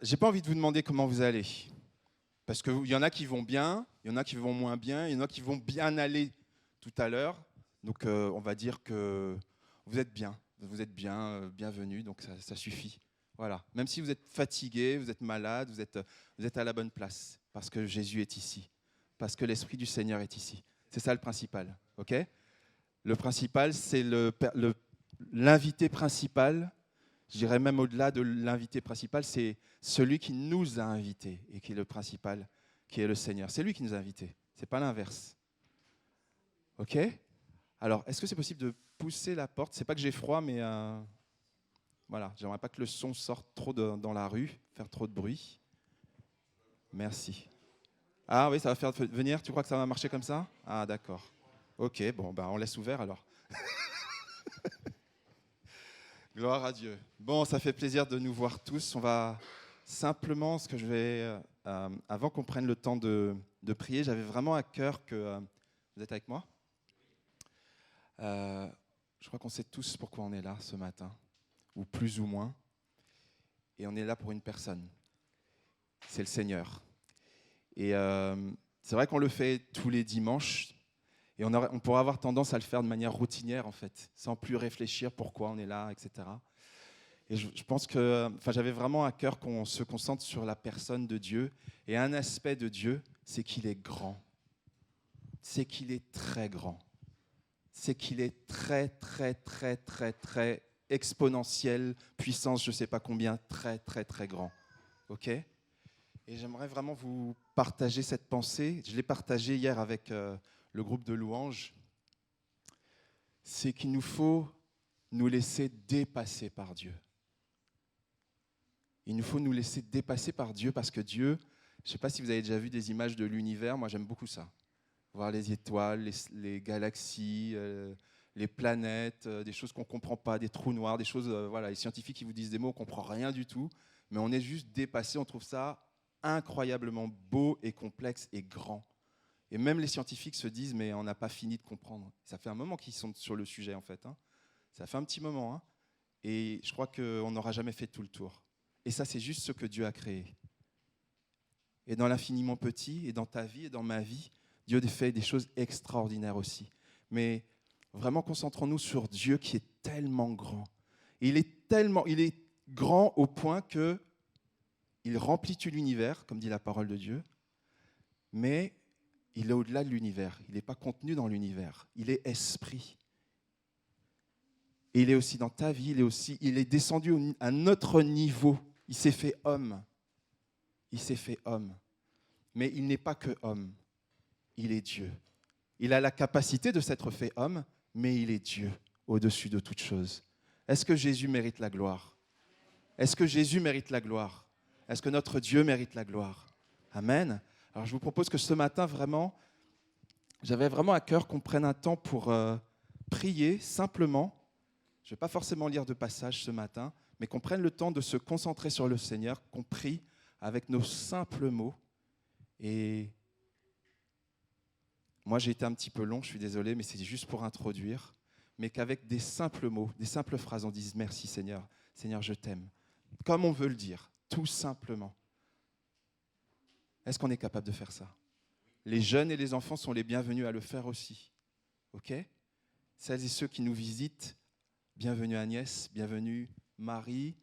j'ai pas envie de vous demander comment vous allez. Parce qu'il y en a qui vont bien, il y en a qui vont moins bien, il y en a qui vont bien aller tout à l'heure. Donc on va dire que vous êtes bien, bienvenue, donc ça suffit. Voilà. Même si vous êtes fatigué, vous êtes malade, vous êtes à la bonne place. Parce que Jésus est ici. Parce que l'Esprit du Seigneur est ici. C'est ça le principal. Ok ? Le principal, c'est l'invité principal. Je dirais même au-delà de l'invité principal, c'est celui qui nous a invités et qui est le principal, qui est le Seigneur. C'est lui qui nous a invités, ce n'est pas l'inverse. Ok ? Alors, est-ce que c'est possible de pousser la porte ? C'est pas que j'ai froid, mais voilà, j'aimerais pas que le son sorte trop dans la rue, faire trop de bruit. Merci. Ah oui, ça va faire venir, tu crois que ça va marcher comme ça ? Ah d'accord. Ok, bon, ben, on laisse ouvert alors. Gloire à Dieu. Bon, ça fait plaisir de nous voir tous. On va simplement, ce que je vais, avant qu'on prenne le temps de prier, j'avais vraiment à cœur que... vous êtes avec moi ? Je crois qu'on sait tous pourquoi on est là ce matin, ou plus ou moins. Et on est là pour une personne. C'est le Seigneur. Et c'est vrai qu'on le fait tous les dimanches. Et on pourrait avoir tendance à le faire de manière routinière, en fait, sans plus réfléchir pourquoi on est là, etc. Et je pense que j'avais vraiment à cœur qu'on se concentre sur la personne de Dieu. Et un aspect de Dieu, c'est qu'il est grand. C'est qu'il est très grand. C'est qu'il est très, très, très, très, très exponentiel, puissance, je ne sais pas combien, très, très, très grand. OK ? Et j'aimerais vraiment vous partager cette pensée. Je l'ai partagée hier avec le groupe de louanges. C'est qu'il nous faut nous laisser dépasser par Dieu. Il nous faut nous laisser dépasser par Dieu parce que Dieu, je ne sais pas si vous avez déjà vu des images de l'univers, moi j'aime beaucoup ça. Voir les étoiles, les galaxies, les planètes, des choses qu'on ne comprend pas, des trous noirs, des choses, voilà, les scientifiques qui vous disent des mots, on ne comprend rien du tout, mais on est juste dépassé, on trouve ça incroyablement beau et complexe et grand. Et même les scientifiques se disent, mais on n'a pas fini de comprendre. Ça fait un moment qu'ils sont sur le sujet en fait. Hein. Ça fait un petit moment. Hein. Et je crois qu'on n'aura jamais fait tout le tour. Et ça, c'est juste ce que Dieu a créé. Et dans l'infiniment petit, et dans ta vie, et dans ma vie, Dieu fait des choses extraordinaires aussi. Mais vraiment, concentrons-nous sur Dieu qui est tellement grand. Et il est grand au point que il remplit tout l'univers, comme dit la parole de Dieu, mais il est au-delà de l'univers. Il n'est pas contenu dans l'univers. Il est esprit. Et il est aussi dans ta vie. Il est descendu à notre niveau. Il s'est fait homme. Il s'est fait homme. Mais il n'est pas que homme. Il est Dieu. Il a la capacité de s'être fait homme, mais il est Dieu au-dessus de toute chose. Est-ce que Jésus mérite la gloire ? Est-ce que Jésus mérite la gloire ? Est-ce que notre Dieu mérite la gloire ? Amen. Alors je vous propose que ce matin, vraiment, j'avais vraiment à cœur qu'on prenne un temps pour prier simplement. Je ne vais pas forcément lire de passage ce matin, mais qu'on prenne le temps de se concentrer sur le Seigneur, qu'on prie avec nos simples mots. Et moi, j'ai été un petit peu long, je suis désolé, mais c'est juste pour introduire. Mais qu'avec des simples mots, des simples phrases, on dise « Merci Seigneur, Seigneur, je t'aime ». Comme on veut le dire, tout simplement. Est-ce qu'on est capable de faire ça ? Les jeunes et les enfants sont les bienvenus à le faire aussi. OK ? Celles et ceux qui nous visitent, bienvenue Agnès, bienvenue Marie,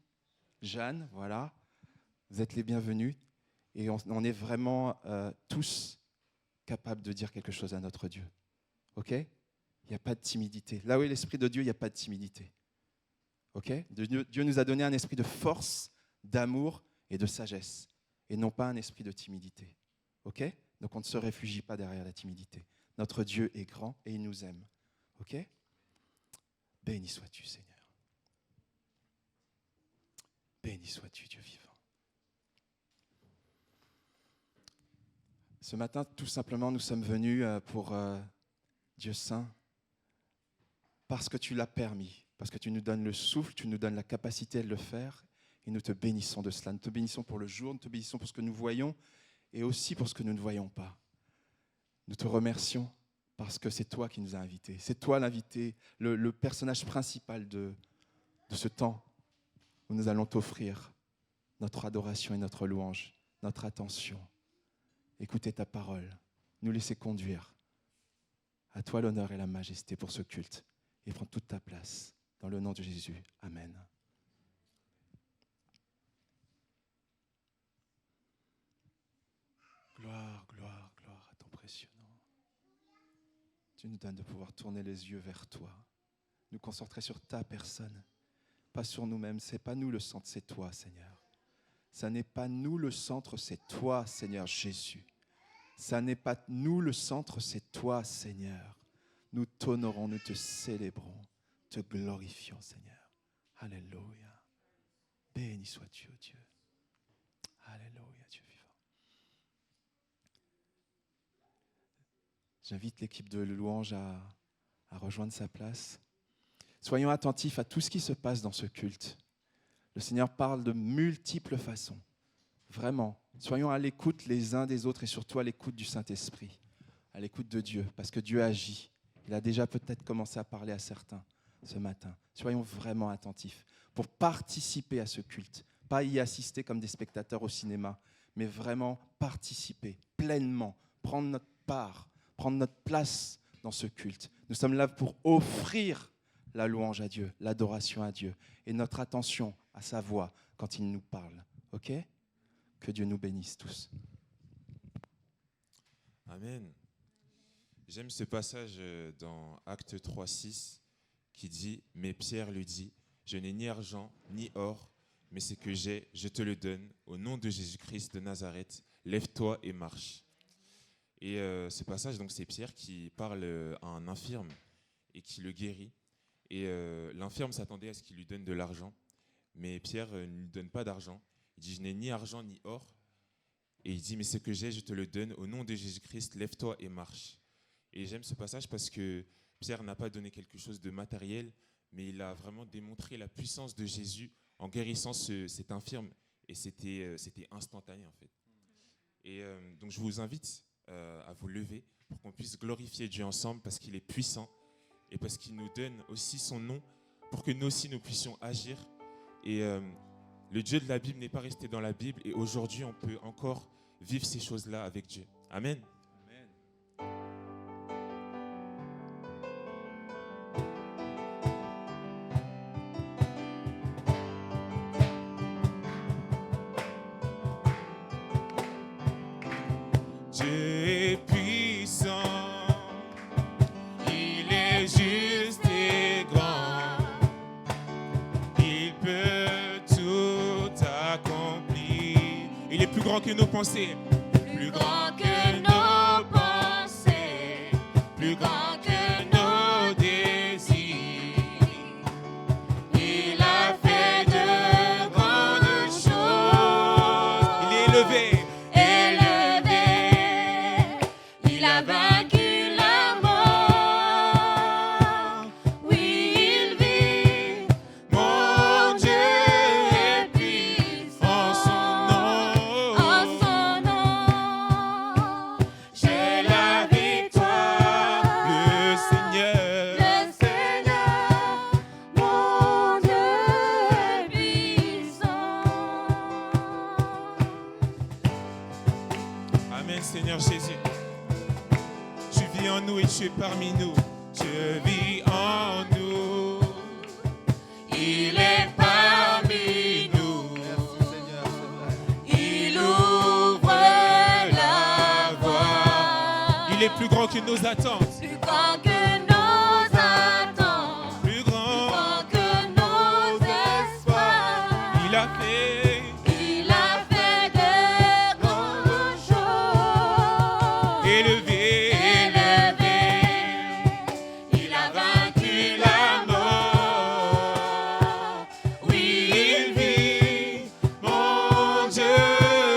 Jeanne, voilà. Vous êtes les bienvenus. Et on est vraiment tous capables de dire quelque chose à notre Dieu. OK ? Il n'y a pas de timidité. Là où est l'Esprit de Dieu, il n'y a pas de timidité. OK ? Dieu nous a donné un esprit de force, d'amour et de sagesse. Et non pas un esprit de timidité. OK ? Donc on ne se réfugie pas derrière la timidité. Notre Dieu est grand et il nous aime. OK ? Béni sois-tu, Seigneur. Béni sois-tu, Dieu vivant. Ce matin, tout simplement, nous sommes venus pour Dieu Saint, parce que tu l'as permis, parce que tu nous donnes le souffle, tu nous donnes la capacité de le faire, et nous te bénissons de cela. Nous te bénissons pour le jour, nous te bénissons pour ce que nous voyons, et aussi pour ce que nous ne voyons pas. Nous te remercions parce que c'est toi qui nous as invités. C'est toi l'invité, le personnage principal de ce temps où nous allons t'offrir notre adoration et notre louange, notre attention. Écoutez ta parole, nous laisser conduire. À toi l'honneur et la majesté pour ce culte. Et prends toute ta place. Dans le nom de Jésus. Amen. Gloire, gloire, gloire à ton précieux nom. Tu nous donnes de pouvoir tourner les yeux vers toi. Nous concentrer sur ta personne. Pas sur nous-mêmes. Ce n'est pas nous le centre, c'est toi, Seigneur. Ça n'est pas nous le centre, c'est toi, Seigneur Jésus. Ça n'est pas nous le centre, c'est toi, Seigneur. Nous t'honorons, nous te célébrons, te glorifions, Seigneur. Alléluia. Béni sois-tu, ô Dieu. Alléluia, Dieu vivant. J'invite l'équipe de louange à rejoindre sa place. Soyons attentifs à tout ce qui se passe dans ce culte. Le Seigneur parle de multiples façons. Vraiment, soyons à l'écoute les uns des autres et surtout à l'écoute du Saint-Esprit, à l'écoute de Dieu, parce que Dieu agit. Il a déjà peut-être commencé à parler à certains ce matin. Soyons vraiment attentifs pour participer à ce culte, pas y assister comme des spectateurs au cinéma, mais vraiment participer pleinement, prendre notre part, prendre notre place dans ce culte. Nous sommes là pour offrir la louange à Dieu, l'adoration à Dieu et notre attention à sa voix quand il nous parle. OK ? Que Dieu nous bénisse tous. Amen. J'aime ce passage dans Actes 3:6 qui dit « Mais Pierre lui dit, je n'ai ni argent ni or, mais ce que j'ai, je te le donne. Au nom de Jésus-Christ de Nazareth, lève-toi et marche. » Et ce passage, donc, c'est Pierre qui parle à un infirme et qui le guérit. Et l'infirme s'attendait à ce qu'il lui donne de l'argent, mais Pierre ne lui donne pas d'argent. Il dit « Je n'ai ni argent ni or. » Et il dit « Mais ce que j'ai, je te le donne. Au nom de Jésus-Christ, lève-toi et marche. » Et j'aime ce passage parce que Pierre n'a pas donné quelque chose de matériel, mais il a vraiment démontré la puissance de Jésus en guérissant cet infirme. Et c'était instantané en fait. Et donc je vous invite à vous lever pour qu'on puisse glorifier Dieu ensemble parce qu'il est puissant et parce qu'il nous donne aussi son nom pour que nous aussi nous puissions agir. Et le Dieu de la Bible n'est pas resté dans la Bible et aujourd'hui on peut encore vivre ces choses-là avec Dieu. Amen. Dieu est puissant, il est juste et grand, il peut tout accomplir. Il est plus grand que nos pensées. Plus grand que nos pensées, plus grand que nos désirs. Il a fait de grandes choses. Il est élevé. Il a vaincu la mort. Oui, il vit. Mon Dieu est puissant. En son nom. En son nom, j'ai la victoire. Le Seigneur. Le Seigneur, mon Dieu est puissant. Amen, Seigneur Jésus. Tu vis en nous et tu es parmi nous. Je vis en nous, il est parmi nous, Merci Seigneur, c'est vrai. il ouvre la voie. Il est plus grand que nos attentes. Plus grand que nos attentes, Plus plus grand. grand que nos espoirs. Il a fait. Il a fait de grandes choses. Élevé. Il a vaincu la mort. Oui, il vit. Mon Dieu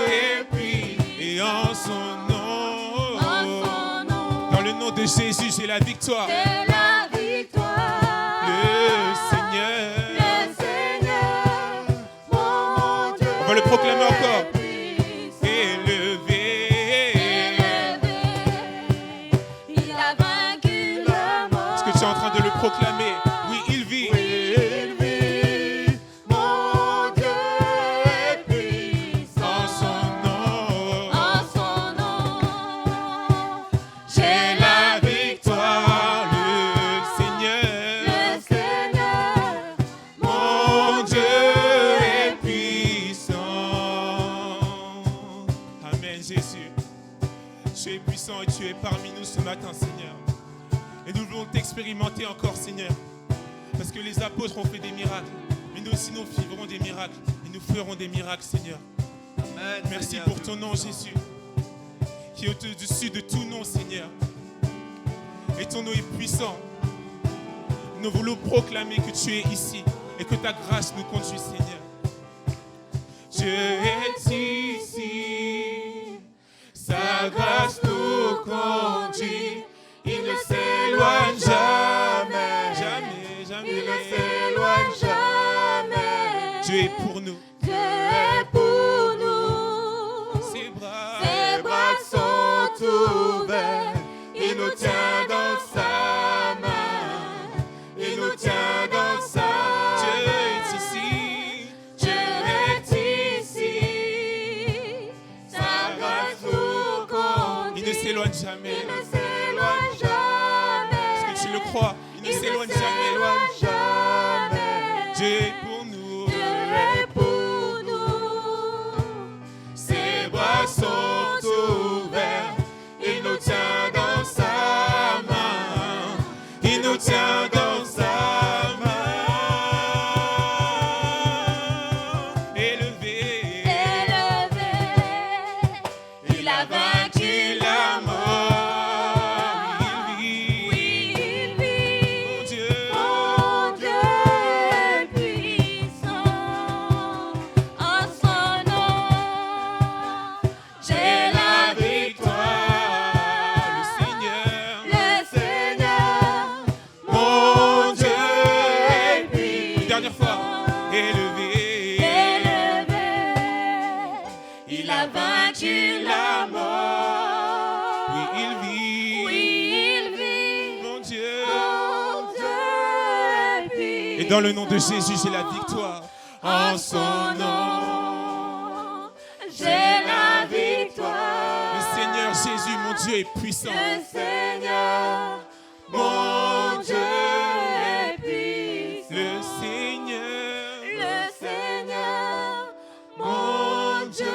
est puissant. Et en son nom. En son nom, Dans le nom de Jésus, j'ai la victoire. c'est la victoire. Le Seigneur. Le Seigneur, mon Dieu. On va le proclamer encore. est puissant. Élevé. Il a vaincu la mort. Est-ce que tu es en train de le proclamer? Oui, il vit. Oui, il vit. Mon Dieu est matin, Seigneur. Et nous voulons t'expérimenter encore, Seigneur. Parce que les apôtres ont fait des miracles. Mais nous aussi, nous vivrons des miracles. Et nous ferons des miracles, Seigneur. Amen, Merci Seigneur. pour ton nom, Jésus. Qui est au-dessus de tout nom, Seigneur. Et ton nom est puissant. Nous voulons proclamer que tu es ici. Et que ta grâce nous conduit, Seigneur. Dieu est ici. Sa grâce nous conduit. Il ne s'éloigne jamais. Jamais, jamais. Il ne s'éloigne jamais. Dieu est pour nous. Dieu est pour nous. Ses bras Sont ouverts. Il nous tient dans sa main. Il nous tient dans sa main. Dieu est ici. Dieu est ici. Sa grâce nous conduit. Il ne s'éloigne jamais. Il ne s'éloigne jamais. Est-ce que tu le crois? Il ne s'éloigne jamais. jamais. Dieu est pour nous. Dieu est pour nous. Ses bras sont ouverts. Il nous tient dans sa main. Il nous tient dans sa main. Élevé. Il a vaincu la mort. Il vit. Oui, il vit. Mon Dieu. Mon Dieu est puissant. En son nom, j'ai la victoire. Le Seigneur. Le Seigneur, Mon Dieu est est puissant. Une dernière fois. Élevé. Il a vaincu la mort. Oui, il vit. Oui, il vit. Mon Dieu. Mon Dieu est puissant. Et dans le nom de Jésus, j'ai la victoire. En son nom, j'ai la victoire. Le Seigneur Jésus, mon Dieu, est puissant. Le Seigneur, mon Dieu est puissant. Le Seigneur. Le Seigneur, mon Dieu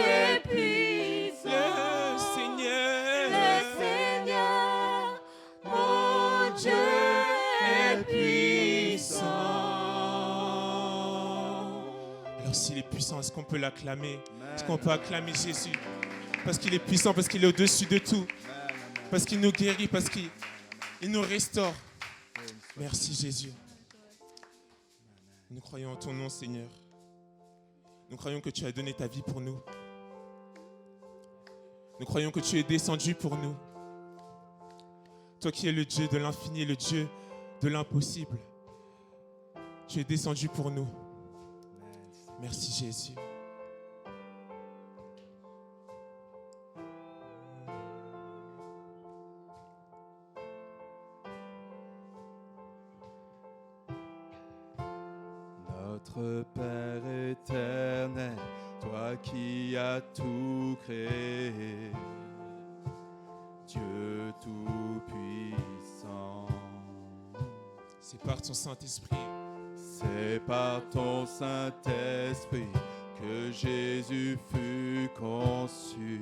est puissant. Le Seigneur. Le Seigneur, mon Dieu est puissant. Alors s'il est puissant, est-ce qu'on peut l'acclamer? Est-ce qu'on peut acclamer Jésus? Parce qu'il est puissant, parce qu'il est au-dessus de tout. Parce qu'il nous guérit, parce qu'il nous restaure. Merci Jésus. Nous croyons en ton nom, Seigneur. Nous croyons que tu as donné ta vie pour nous. Nous croyons que tu es descendu pour nous. Toi qui es le Dieu de l'infini, le Dieu de l'impossible. Tu es descendu pour nous. Merci Jésus. Notre Père éternel, toi qui as tout créé, Dieu tout-puissant, C'est par ton Saint-Esprit. c'est par ton Saint-Esprit que Jésus fut conçu.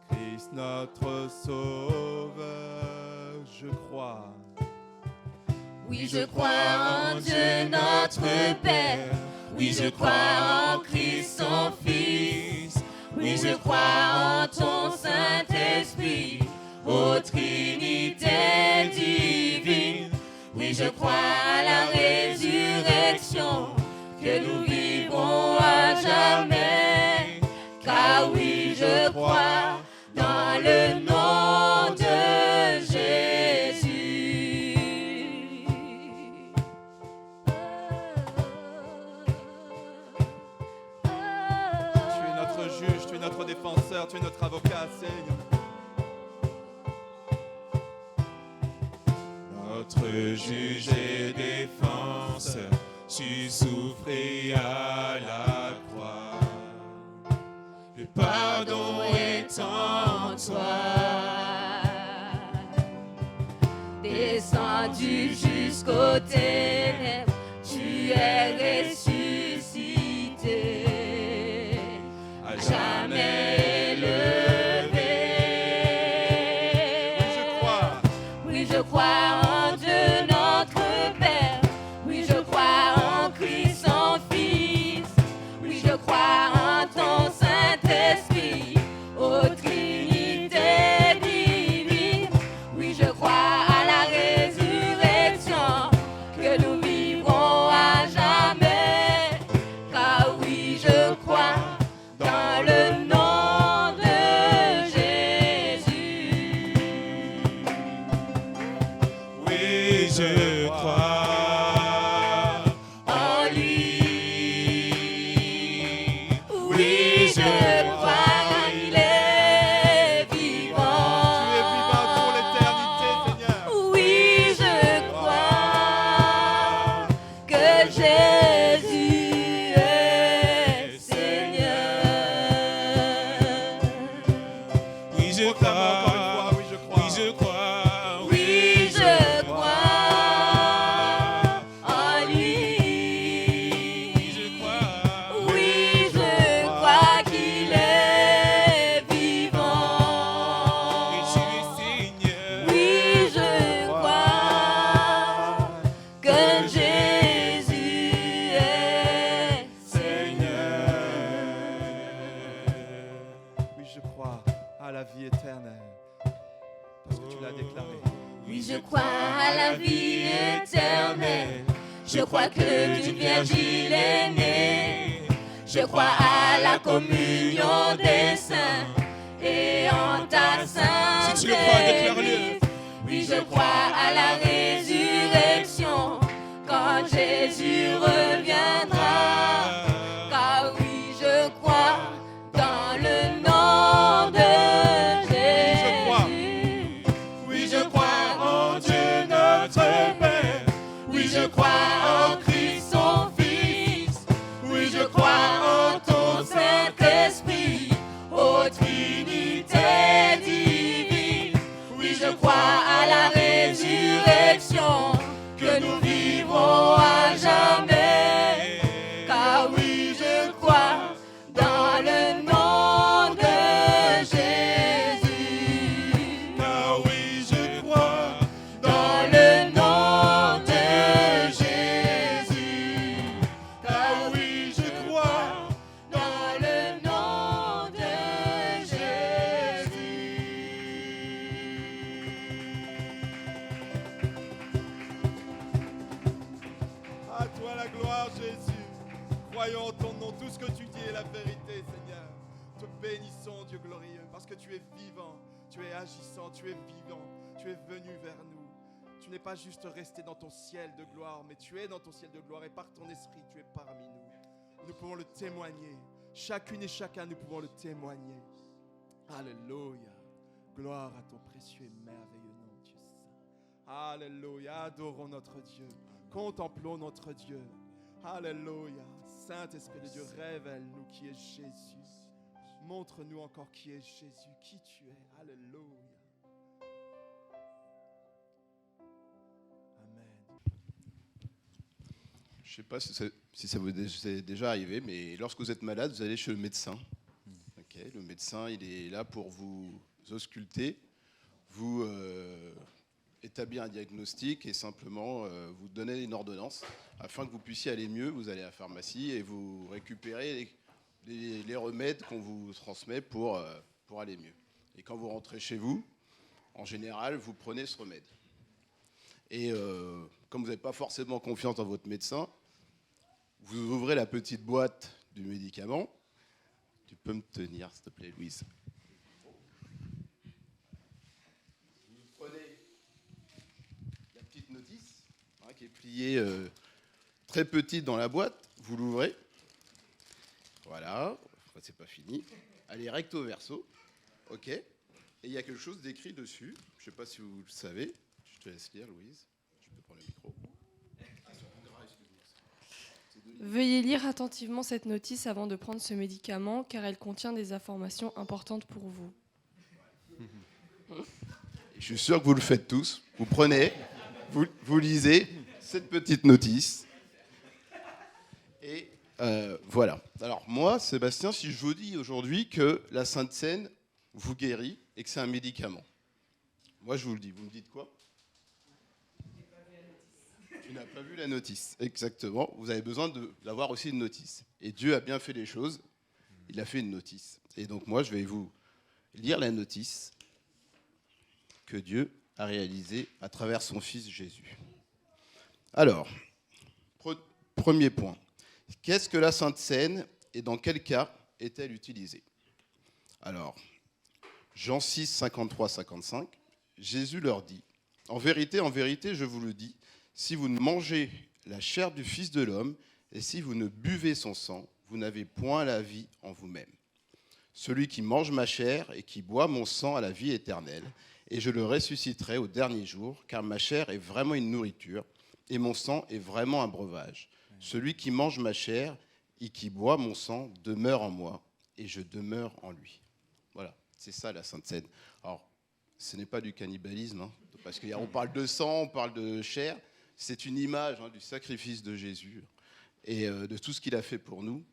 Christ notre Sauveur, je crois. Oui, je crois en Dieu notre Père. Oui, je crois en Christ son Fils. Oui, je crois en ton Saint-Esprit, ô Trinité divine. Oui, je crois à la résurrection, que nous vivrons à jamais. Car oui, je crois dans le nom de Jésus. Tu es notre juge, tu es notre défenseur, tu es notre avocat, Seigneur. Notre juge et défense, tu souffris à la croix. Le pardon est en toi. Descendu jusqu'aux ténèbres, tu es ressuscité, à jamais élevé. Oui, je crois en Dieu notre Père. Oui, je crois en Christ son Fils. Oui, je crois en ton Saint-Esprit, ô Trinité divine. Oui, je crois à la résurrection, que nous vivrons à jamais. Car oui, je crois dans le nom de Jésus. Oui, je crois En lui. Oui, je crois qu'il est vivant. Tu es vivant pour l'éternité, Seigneur. Oui, je crois que Jésus est Seigneur. Oui, je Proclame encore une fois, crois. oui, je crois. Oui, je crois. Oui, je crois en lui. Oui, je crois. Oui, je crois qu'il est vivant. Et tu es Seigneur. Oui, je crois que Jésus est Oui, je crois à la vie éternelle. Parce que tu l'as déclaré. Oui, je crois à la vie éternelle. Je crois que d'une Virgile est né. Je crois à la communion des saints et en ta sainte Si tu le crois, déclare-le. Église. Oui, je crois à la résurrection quand Jésus reviendra. Car oui, je crois dans le nom de Jésus. Oui, je crois en Dieu notre Père. Oui, je crois en Christ son Fils. Oui, je crois en ton Saint-Esprit, ô Trinité divine. Oui, je crois à la résurrection, que nous vivrons à jamais. Car oui, je crois dans le nom de Jésus. Ah oui, je crois. Dans le nom de Jésus. Ah oui, je crois. Dans le nom de À toi la gloire, Jésus. Croyons en ton nom. Tout ce que tu dis est la vérité, Seigneur. Te bénissons, Dieu glorieux, parce que tu es vivant, tu es agissant, tu es vivant, tu es venu vers nous. Tu n'es pas juste resté dans ton ciel de gloire, mais tu es dans ton ciel de gloire et par ton esprit, tu es parmi nous. Nous pouvons le témoigner. Chacune et chacun, nous pouvons le témoigner. Alléluia. Gloire à ton précieux et merveilleux nom, Dieu saint. Alléluia. Adorons notre Dieu. Contemplons notre Dieu. Alléluia. Saint-Esprit de Dieu, révèle-nous qui est Jésus. Montre-nous encore qui est Jésus, qui tu es. Alléluia. Amen. Je ne sais pas si ça vous est déjà arrivé, mais lorsque vous êtes malade, vous allez chez le médecin. Ok, le médecin, il est là pour vous ausculter, vous établir un diagnostic et simplement vous donner une ordonnance. Afin que vous puissiez aller mieux, vous allez à la pharmacie et vous récupérez les remèdes qu'on vous transmet pour aller mieux. Et quand vous rentrez chez vous, en général, vous prenez ce remède. Et comme vous n'avez pas forcément confiance dans votre médecin, vous ouvrez la petite boîte du médicament. Tu peux me tenir, s'il te plaît, Louise. Vous prenez la petite notice qui est pliée très petite dans la boîte. Vous l'ouvrez. Voilà. Enfin, c'est pas fini. Allez, recto verso. OK. Et il y a quelque chose d'écrit dessus. Je ne sais pas si vous le savez. Je te laisse lire, Louise. Je peux prendre le micro. Veuillez lire attentivement cette notice avant de prendre ce médicament, car elle contient des informations importantes pour vous. Je suis sûr que vous le faites tous. Vous prenez, vous lisez cette petite notice. Et voilà. Alors moi, Sébastien, si je vous dis aujourd'hui que la Sainte Seine vous guérit et que c'est un médicament, moi je vous le dis. Vous me dites quoi ? n'a pas vu la notice. Exactement. Vous avez besoin d'avoir aussi une notice. Et Dieu a bien fait les choses. Il a fait une notice. Et donc moi, je vais vous lire la notice que Dieu a réalisée à travers son Fils Jésus. Alors, premier point. Qu'est-ce que la Sainte Seine et dans quel cas est-elle utilisée? Alors, Jean 6, 53, 55, Jésus leur dit, en vérité, je vous le dis, si vous ne mangez la chair du Fils de l'homme et si vous ne buvez son sang, vous n'avez point la vie en vous-même. Celui qui mange ma chair et qui boit mon sang a la vie éternelle, et je le ressusciterai au dernier jour, car ma chair est vraiment une nourriture, et mon sang est vraiment un breuvage. Celui qui mange ma chair et qui boit mon sang demeure en moi, et je demeure en lui. Voilà, c'est ça la Sainte Seine. Alors, ce n'est pas du cannibalisme, hein, parce qu'on parle de sang, on parle de chair. C'est une image du sacrifice de Jésus et de tout ce qu'il a fait pour nous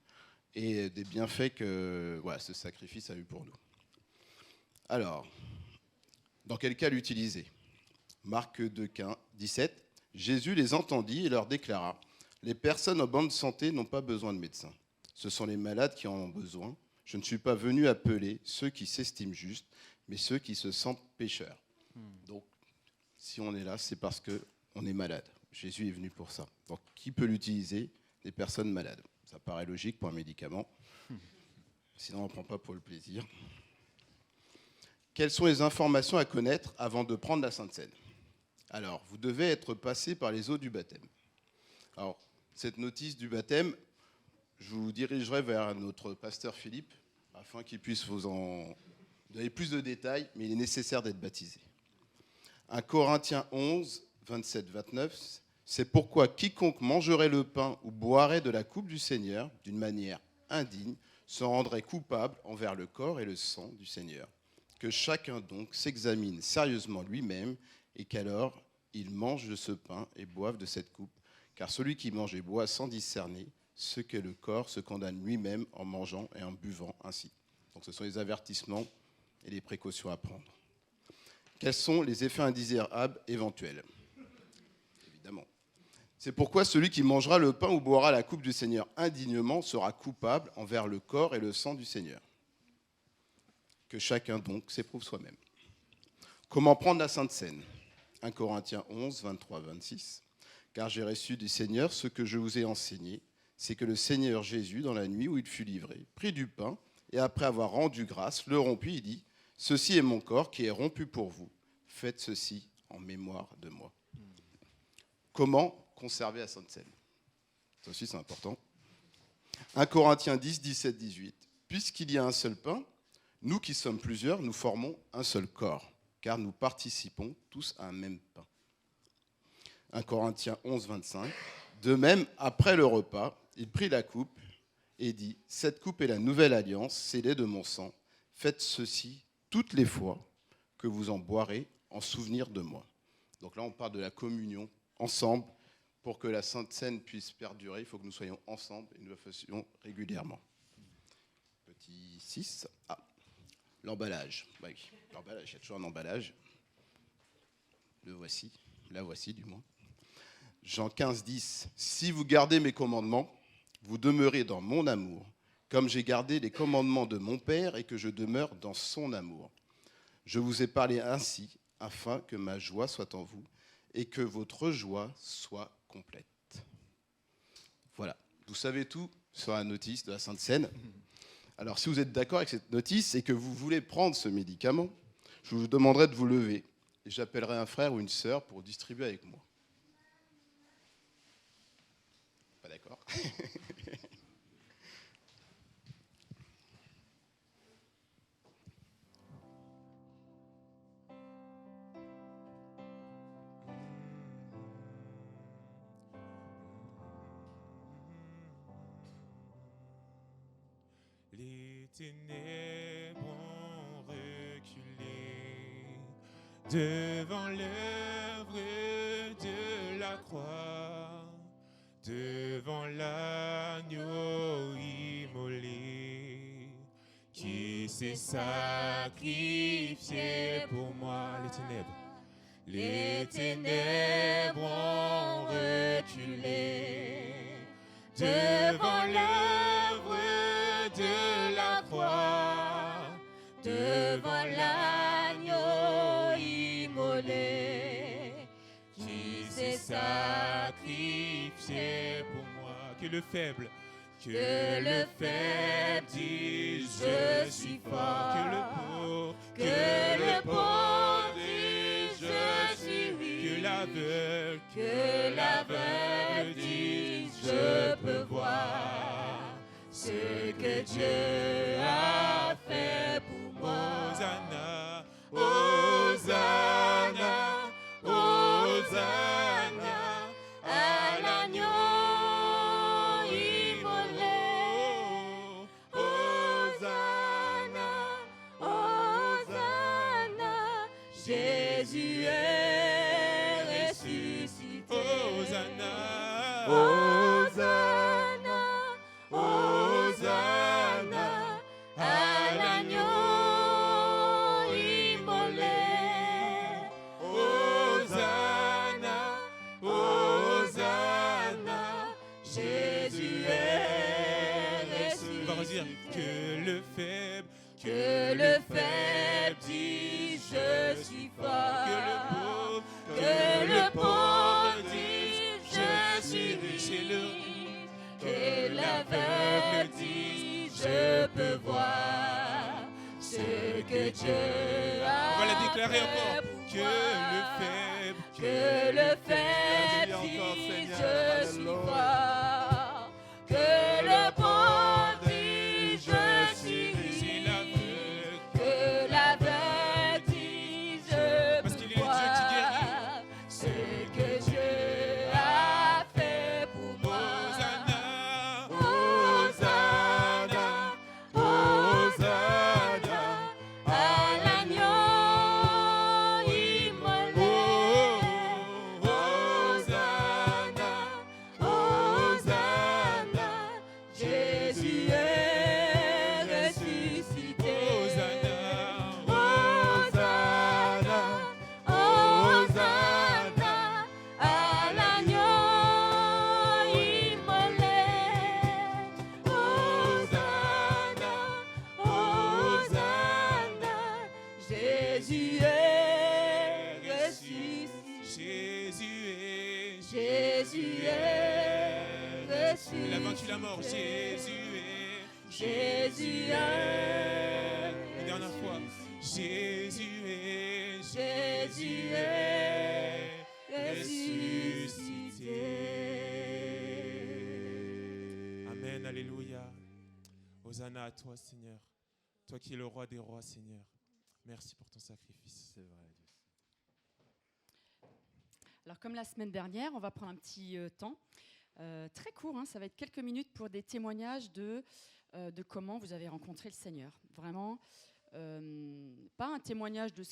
et des bienfaits que ce sacrifice a eu pour nous. Alors, dans quel cas l'utiliser? Marc 2, 17, Jésus les entendit et leur déclara, « Les personnes en bonne santé n'ont pas besoin de médecins. Ce sont les malades qui en ont besoin. Je ne suis pas venu appeler ceux qui s'estiment justes, mais ceux qui se sentent pécheurs. » Donc, si on est là, c'est parce qu'on est malade. Jésus est venu pour ça. Donc, qui peut l'utiliser? Les personnes malades. Ça paraît logique pour un médicament. Sinon, on ne prend pas pour le plaisir. Quelles sont les informations à connaître avant de prendre la Sainte Seine? Alors, vous devez être passé par les eaux du baptême. Alors, cette notice du baptême, je vous dirigerai vers notre pasteur Philippe, afin qu'il puisse vous en donner plus de détails, mais il est nécessaire d'être baptisé. 1 Corinthiens 11, 27, 29, c'est pourquoi quiconque mangerait le pain ou boirait de la coupe du Seigneur d'une manière indigne se rendrait coupable envers le corps et le sang du Seigneur. Que chacun donc s'examine sérieusement lui-même et qu'alors il mange de ce pain et boive de cette coupe. Car celui qui mange et boit sans discerner ce qu'est le corps se condamne lui-même en mangeant et en buvant ainsi. Donc ce sont les avertissements et les précautions à prendre. Quels sont les effets indésirables éventuels? Évidemment. C'est pourquoi celui qui mangera le pain ou boira la coupe du Seigneur indignement sera coupable envers le corps et le sang du Seigneur. Que chacun donc s'éprouve soi-même. Comment prendre la Sainte Seine? 1 Corinthiens 11, 23, 26. Car j'ai reçu du Seigneur ce que je vous ai enseigné, c'est que le Seigneur Jésus, dans la nuit où il fut livré, prit du pain et après avoir rendu grâce, le rompit, il dit, « Ceci est mon corps qui est rompu pour vous. Faites ceci en mémoire de moi. » Comment conserver la Sainte Seine? Ça aussi, c'est important. 1 Corinthiens 10, 17, 18. Puisqu'il y a un seul pain, nous qui sommes plusieurs, nous formons un seul corps, car nous participons tous à un même pain. 1 Corinthiens 11, 25. De même, après le repas, il prit la coupe et dit, « Cette coupe est la nouvelle alliance, scellée de mon sang. Faites ceci toutes les fois que vous en boirez en souvenir de moi. » Donc là, on parle de la communion ensemble. Pour que la Sainte Seine puisse perdurer, il faut que nous soyons ensemble et nous le fassions régulièrement. Petit 6. Ah, l'emballage. Bah oui, l'emballage, il y a toujours un emballage. Le voici, la voici du moins. Jean 15, 10. Si vous gardez mes commandements, vous demeurez dans mon amour, comme j'ai gardé les commandements de mon Père et que je demeure dans son amour. Je vous ai parlé ainsi, afin que ma joie soit en vous et que votre joie soit complète. Voilà, vous savez tout sur la notice de la Sainte Seine. Alors, si vous êtes d'accord avec cette notice et que vous voulez prendre ce médicament, je vous demanderai de vous lever et j'appellerai un frère ou une sœur pour distribuer avec moi. Pas d'accord? Les ténèbres ont reculé devant l'œuvre de la croix, devant l'agneau immolé qui s'est sacrifié pour moi. Les ténèbres ont reculé devant l'œuvre de la croix, devant l'agneau immolé, qui s'est sacrifié pour moi. Que le faible dit je suis fort, que le pauvre dit je suis riche, que l'aveugle dit je peux voir ce que Dieu a fait pour moi. Hosanna, Hosanna, Hosanna à l'agneau immolé. Hosanna, Hosanna, Jésus est ressuscité. Hosanna, Hosanna, Hosanna à l'agneau immolé. Hosanna, Hosanna, Jésus est ressuscité. On va redire que le faible dit je suis fort, que le pauvre dit je suis riche, que l'aveugle dit je peux voir ce que Dieu a fait. On va la déclarer encore. Que le faible dit je suis fort, que le pauvre dit je suis riche, que l'aveugle dit je peux voir ce que Dieu a fait pour moi. Hosanna, Hosanna à l'agneau immolé. Hosanna, Hosanna, Jésus est ressuscité. Hosanna, Hosanna à l'agneau immolé. Hosanna, Hosanna, Jésus est ressuscité. Jésus est ressuscité. Il a vaincu la mort. Jésus est. Une dernière fois. Jésus est ressuscité. Amen, alléluia. Hosanna à toi, Seigneur. Toi qui es le roi des rois, Seigneur. Merci pour ton sacrifice. C'est vrai, Dieu. Alors, comme la semaine dernière, on va prendre un petit temps, très court, hein, ça va être quelques minutes pour des témoignages de comment vous avez rencontré le Seigneur. Vraiment, pas un témoignage de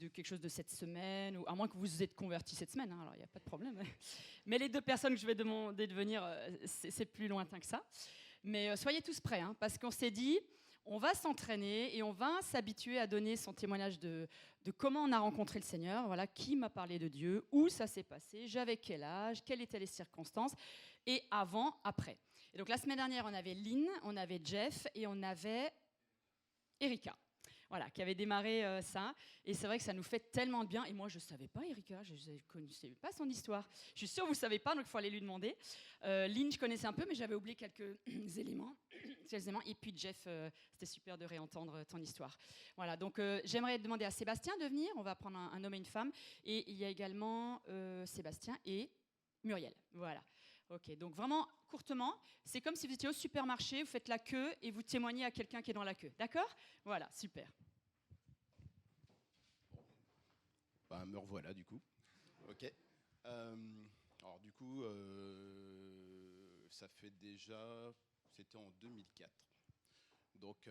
quelque chose de cette semaine, ou à moins que vous vous êtes convertis cette semaine, hein, alors il n'y a pas de problème. Mais les deux personnes que je vais demander de venir, c'est plus lointain que ça. Mais soyez tous prêts, hein, parce qu'on s'est dit, on va s'entraîner et on va s'habituer à donner son témoignage de comment on a rencontré le Seigneur, voilà, qui m'a parlé de Dieu, où ça s'est passé, j'avais quel âge, quelles étaient les circonstances, et avant, après. Et donc la semaine dernière, on avait Lynn, on avait Jeff et on avait Erika. Voilà, qui avait démarré ça. Et c'est vrai que ça nous fait tellement de bien. Et moi, je ne savais pas, Erika, je ne connaissais pas son histoire. Je suis sûre que vous ne savez pas, donc il faut aller lui demander. Lynn, je connaissais un peu, mais j'avais oublié quelques éléments. Et puis Jeff, c'était super de réentendre ton histoire. Voilà, donc j'aimerais demander à Sébastien de venir. On va prendre un homme et une femme. Et il y a également Sébastien et Muriel. Voilà. Ok, donc vraiment, courtement, c'est comme si vous étiez au supermarché, vous faites la queue et vous témoignez à quelqu'un qui est dans la queue. D'accord ? Voilà, super. Ben, me revoilà, du coup. Ok. Alors, du coup, ça fait déjà... C'était en 2004. Donc,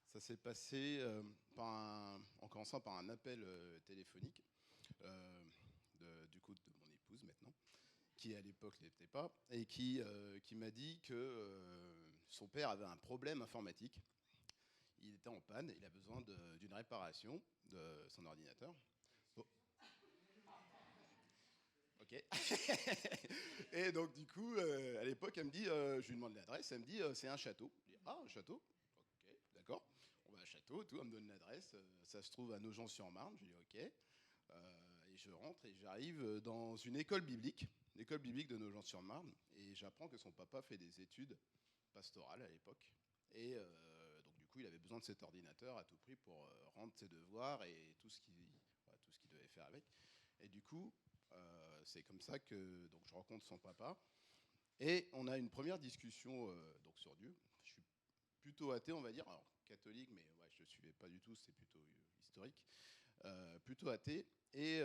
ça s'est passé en commençant par un appel téléphonique du coup, de mon épouse, maintenant, qui à l'époque ne l'était pas, et qui m'a dit que son père avait un problème informatique. Il était en panne, il a besoin d'une réparation de son ordinateur. Bon. Ok. Et donc, du coup, à l'époque, elle me dit, je lui demande l'adresse, elle me dit, c'est un château. Je dis, ah, un château? Ok, d'accord. On va à un château, tout, elle me donne l'adresse. Ça se trouve à Nogent-sur-Marne. Je dis, ok. Et je rentre et j'arrive dans une école biblique de Nogent-sur-Marne. Et j'apprends que son papa fait des études pastorales à l'époque. Et donc, du coup, il avait besoin de cet ordinateur à tout prix pour rendre ses devoirs et tout ce qu'il devait faire avec. Et du coup, c'est comme ça que donc, je rencontre son papa. Et on a une première discussion donc sur Dieu. Je suis plutôt athée, on va dire. Alors, catholique, mais ouais, je ne suivais pas du tout, c'est plutôt historique. Plutôt athée. Et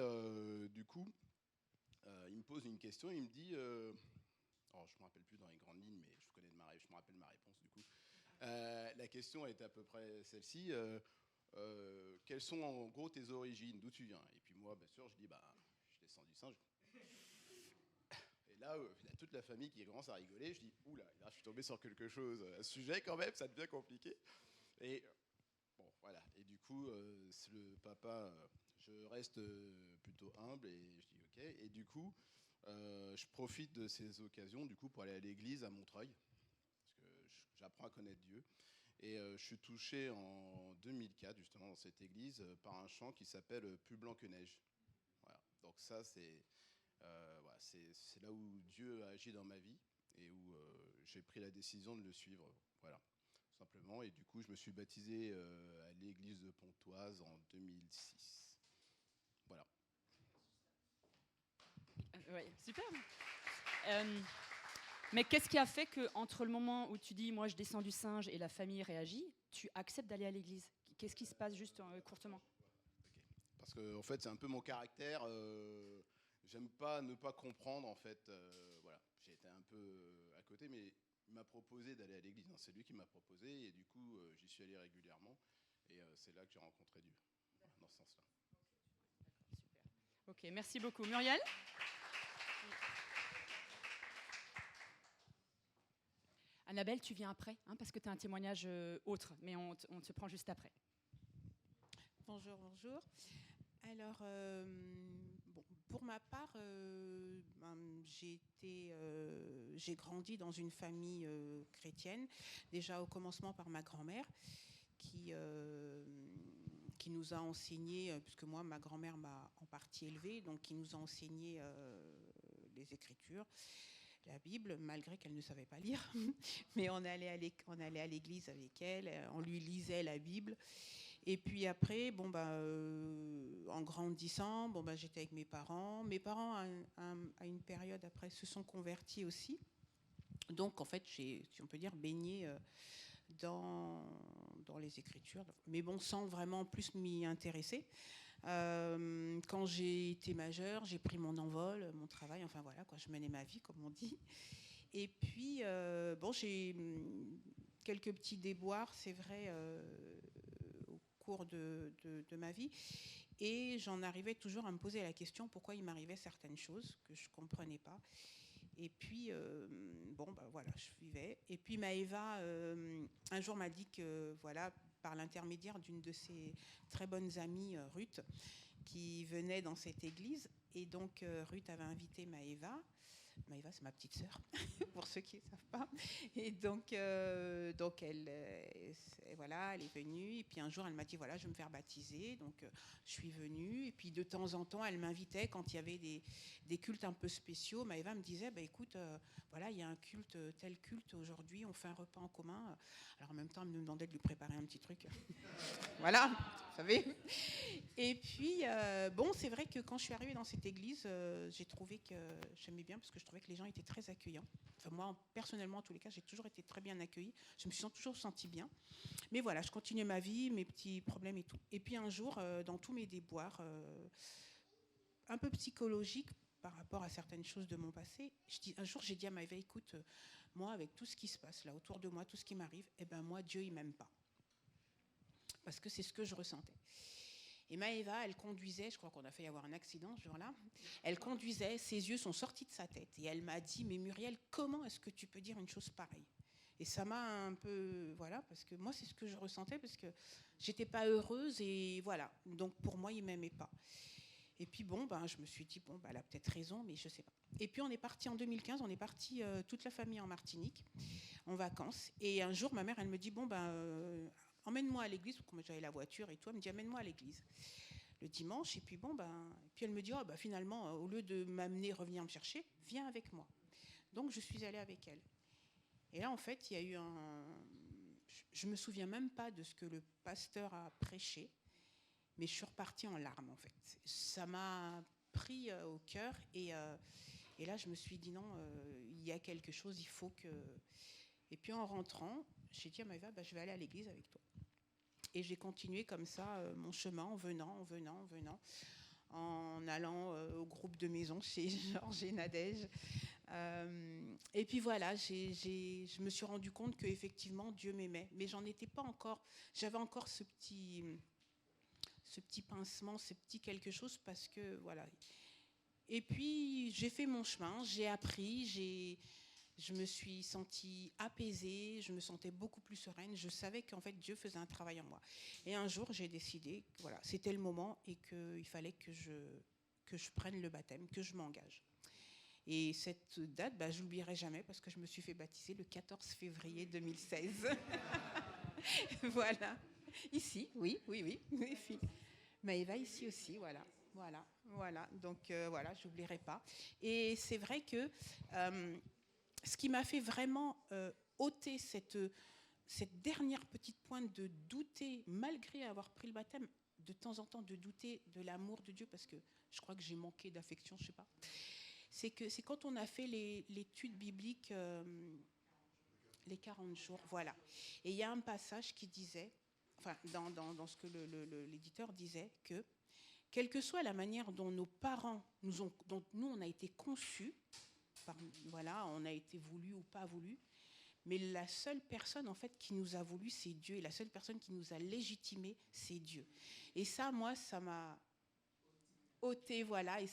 du coup, il me pose une question, il me dit... alors, je ne me rappelle plus dans les grandes lignes, mais je me rappelle ma réponse, du coup. La question est à peu près celle-ci. Quelles sont en gros tes origines? D'où tu viens? Et puis moi, bien sûr, je dis, je descends du singe. Et là, il y a toute la famille qui commence à rigoler. Je dis, oula, là, je suis tombé sur quelque chose. À ce sujet, quand même, ça devient compliqué. Et bon, voilà. Et du coup, le papa, je reste plutôt humble et je dis, ok. Et du coup, je profite de ces occasions, du coup, pour aller à l'église à Montreuil, parce que j'apprends à connaître Dieu. Et je suis touché en 2004, justement, dans cette église, par un chant qui s'appelle « Plus blanc que neige ». Voilà. Donc ça, c'est là où Dieu a agi dans ma vie et où j'ai pris la décision de le suivre. Voilà, tout simplement. Et du coup, je me suis baptisé à l'église de Pontoise en 2006. Voilà. Oui, super. Mais qu'est-ce qui a fait qu'entre le moment où tu dis « moi je descends du singe » et la famille réagit, tu acceptes d'aller à l'église? Qu'est-ce qui se passe juste courtement? Okay. Parce que en fait, c'est un peu mon caractère. J'aime pas ne pas comprendre, en fait. Voilà, j'ai été un peu à côté, mais il m'a proposé d'aller à l'église. C'est lui qui m'a proposé, et du coup, j'y suis allé régulièrement. Et c'est là que j'ai rencontré Dieu, dans ce sens-là. Super. Ok, merci beaucoup. Muriel? Annabelle, tu viens après, hein, parce que tu as un témoignage autre, mais on te prend juste après. Bonjour, bonjour. Alors, pour ma part, j'ai grandi dans une famille chrétienne, déjà au commencement par ma grand-mère, qui nous a enseigné, puisque moi, ma grand-mère m'a en partie élevée, donc qui nous a enseigné les Écritures, la Bible, malgré qu'elle ne savait pas lire. Mais on allait à l'église avec elle, on lui lisait la Bible. Et puis après, en grandissant, j'étais avec mes parents. Mes parents, à une période après, se sont convertis aussi. Donc, en fait, j'ai, si on peut dire, baigné dans les Écritures. Mais bon, sans vraiment plus m'y intéresser. Quand j'ai été majeure, j'ai pris mon envol, mon travail, enfin voilà, quoi, je menais ma vie, comme on dit. Et puis, j'ai quelques petits déboires, c'est vrai, au cours de ma vie. Et j'en arrivais toujours à me poser la question pourquoi il m'arrivait certaines choses que je ne comprenais pas. Et puis, voilà, je vivais. Et puis Maëva, un jour, m'a dit que, voilà, par l'intermédiaire d'une de ses très bonnes amies, Ruth, qui venait dans cette église. Et donc, Ruth avait invité Maëva. Maëva, c'est ma petite sœur, pour ceux qui ne savent pas. Et donc elle est venue. Et puis un jour, elle m'a dit, voilà, je vais me faire baptiser. Donc, je suis venue. Et puis, de temps en temps, elle m'invitait quand il y avait des cultes un peu spéciaux. Maëva me disait, écoute, voilà, il y a un culte, tel culte aujourd'hui, on fait un repas en commun. Alors, en même temps, elle me demandait de lui préparer un petit truc. Voilà, vous savez. Et puis, c'est vrai que quand je suis arrivée dans cette église, j'ai trouvé que j'aimais bien, parce que je trouvais que les gens étaient très accueillants. Enfin, moi, personnellement, en tous les cas, j'ai toujours été très bien accueillie. Je me suis toujours sentie bien. Mais voilà, je continuais ma vie, mes petits problèmes et tout. Et puis un jour, dans tous mes déboires, un peu psychologiques par rapport à certaines choses de mon passé, un jour, j'ai dit à Maëva, écoute, moi, avec tout ce qui se passe là autour de moi, tout ce qui m'arrive, moi, Dieu, il m'aime pas. Parce que c'est ce que je ressentais. Et Maëva, elle conduisait, je crois qu'on a failli avoir un accident ce jour-là, elle conduisait, ses yeux sont sortis de sa tête. Et elle m'a dit, mais Muriel, comment est-ce que tu peux dire une chose pareille? Et ça m'a un peu, voilà, parce que moi, c'est ce que je ressentais, parce que j'étais pas heureuse, et voilà. Donc, pour moi, il m'aimait pas. Et puis bon, ben, je me suis dit, bon, ben, elle a peut-être raison, mais je ne sais pas. Et puis on est parti en 2015, on est parti toute la famille en Martinique, en vacances. Et un jour, ma mère, elle me dit, bon, ben, emmène-moi à l'église, parce que moi j'avais la voiture et tout. Elle me dit, amène-moi à l'église le dimanche. Et puis bon, ben, puis elle me dit, oh, ben, finalement, au lieu de m'amener, revenir me chercher, viens avec moi. Donc je suis allée avec elle. Et là, en fait, il y a eu un... Je ne me souviens même pas de ce que le pasteur a prêché, mais je suis repartie en larmes, en fait. Ça m'a pris au cœur, et là, je me suis dit, non, il y a quelque chose, il faut que... Et puis en rentrant, j'ai dit à Maëva, bah, je vais aller à l'église avec toi. Et j'ai continué comme ça mon chemin, en venant, en allant au groupe de maison chez Georges et Nadège. Et puis voilà, je me suis rendu compte qu'effectivement, Dieu m'aimait. Mais j'en étais pas encore... J'avais encore ce petit pincement, ce petit quelque chose, parce que voilà. Et puis j'ai fait mon chemin, j'ai appris, je me suis sentie apaisée, je me sentais beaucoup plus sereine, je savais qu'en fait Dieu faisait un travail en moi. Et un jour j'ai décidé que voilà, c'était le moment et qu'il fallait que je prenne le baptême, que je m'engage. Et cette date, bah, je l'oublierai jamais, parce que je me suis fait baptiser le 14 février 2016. Voilà. Ici, oui. Maëva ici aussi, voilà. Donc voilà, je n'oublierai pas. Et c'est vrai que ce qui m'a fait vraiment ôter cette dernière petite pointe de douter, malgré avoir pris le baptême, de temps en temps de douter de l'amour de Dieu, parce que je crois que j'ai manqué d'affection, je ne sais pas. C'est quand on a fait l'étude biblique, les 40 jours, voilà. Et il y a un passage qui disait, enfin, dans ce que l'éditeur disait, que quelle que soit la manière dont nos parents dont nous on a été conçus, voilà, on a été voulu ou pas voulu, mais la seule personne en fait qui nous a voulu, c'est Dieu, et la seule personne qui nous a légitimés, c'est Dieu. Et ça, moi, ça m'a ôté, voilà, et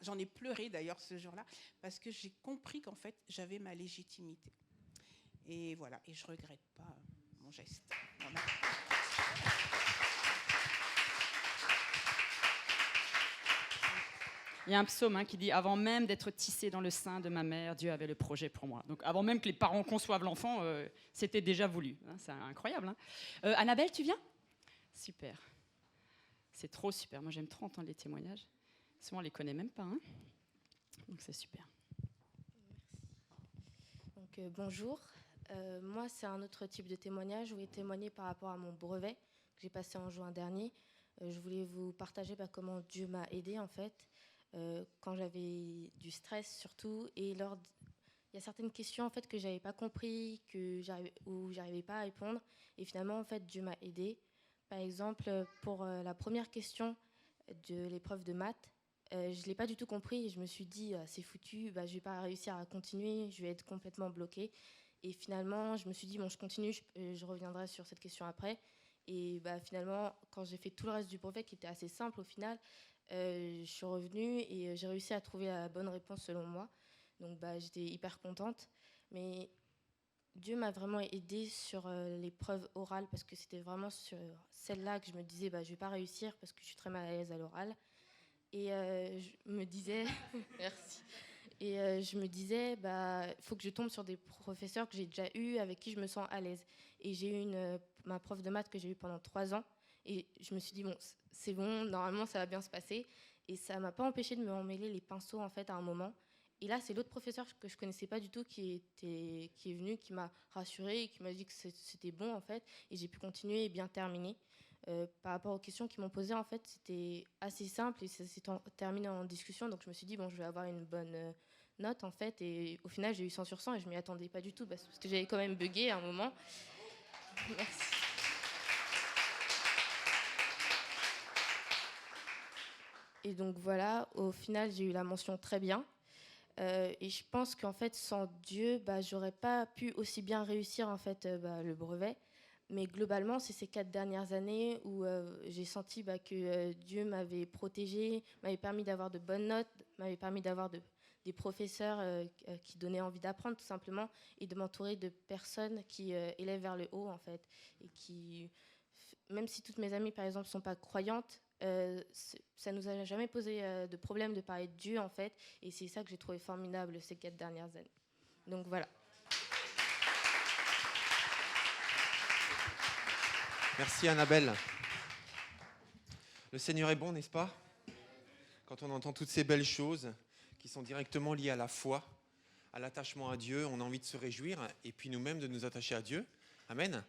j'en ai pleuré d'ailleurs ce jour-là, parce que j'ai compris qu'en fait j'avais ma légitimité. Et voilà, et je regrette pas mon geste. Voilà. Il y a un psaume qui dit « Avant même d'être tissé dans le sein de ma mère, Dieu avait le projet pour moi. » Donc avant même que les parents conçoivent l'enfant, c'était déjà voulu. C'est incroyable. Annabelle, tu viens ? Super. C'est trop super. Moi, j'aime trop entendre les témoignages. Souvent, on ne les connaît même pas. Donc c'est super. Donc, bonjour. Moi, c'est un autre type de témoignage. Je voulais témoigner par rapport à mon brevet que j'ai passé en juin dernier. Je voulais vous partager comment Dieu m'a aidée, en fait. Quand j'avais du stress surtout, et il y a certaines questions en fait que j'avais pas compris, où j'arrivais pas à répondre, et finalement en fait Dieu m'a aidée. Par exemple, pour la première question de l'épreuve de maths, je l'ai pas du tout compris, et je me suis dit c'est foutu, je vais pas réussir à continuer, je vais être complètement bloquée. Et finalement je me suis dit bon, je continue, je reviendrai sur cette question après. Et finalement, quand j'ai fait tout le reste du brevet qui était assez simple au final, je suis revenue et j'ai réussi à trouver la bonne réponse selon moi. Donc j'étais hyper contente. Mais Dieu m'a vraiment aidée sur l'épreuve orale, parce que c'était vraiment sur celle-là que je me disais je ne vais pas réussir parce que je suis très mal à l'aise à l'oral. Et je me disais merci. Et je me disais il faut que je tombe sur des professeurs que j'ai déjà eus, avec qui je me sens à l'aise. Et j'ai eu ma prof de maths que j'ai eue pendant 3 ans. Et je me suis dit, bon, c'est bon, normalement, ça va bien se passer. Et ça ne m'a pas empêché de me emmêler les pinceaux, en fait, à un moment. Et là, c'est l'autre professeur que je ne connaissais pas du tout qui est venu, qui m'a rassurée et qui m'a dit que c'était bon, en fait. Et j'ai pu continuer et bien terminer. Par rapport aux questions qu'ils m'ont posées, en fait, c'était assez simple et ça s'est terminé en discussion. Donc, je me suis dit, bon, je vais avoir une bonne note, en fait. Et au final, j'ai eu 100 sur 100 et je ne m'y attendais pas du tout parce que j'avais quand même bugué à un moment. Merci. Et donc voilà, au final, j'ai eu la mention très bien. Et je pense qu'en fait, sans Dieu, j'aurais pas pu aussi bien réussir en fait le brevet. Mais globalement, c'est ces 4 dernières années où j'ai senti que Dieu m'avait protégée, m'avait permis d'avoir de bonnes notes, m'avait permis d'avoir des professeurs qui donnaient envie d'apprendre tout simplement, et de m'entourer de personnes qui élèvent vers le haut en fait, et qui, même si toutes mes amies par exemple sont pas croyantes, Ça nous a jamais posé de problème de parler de Dieu, en fait. Et c'est ça que j'ai trouvé formidable ces 4 dernières années. Donc voilà. Merci Annabelle. Le Seigneur est bon, n'est-ce pas? Quand on entend toutes ces belles choses qui sont directement liées à la foi, à l'attachement à Dieu, on a envie de se réjouir et puis nous-mêmes de nous attacher à Dieu. Amen.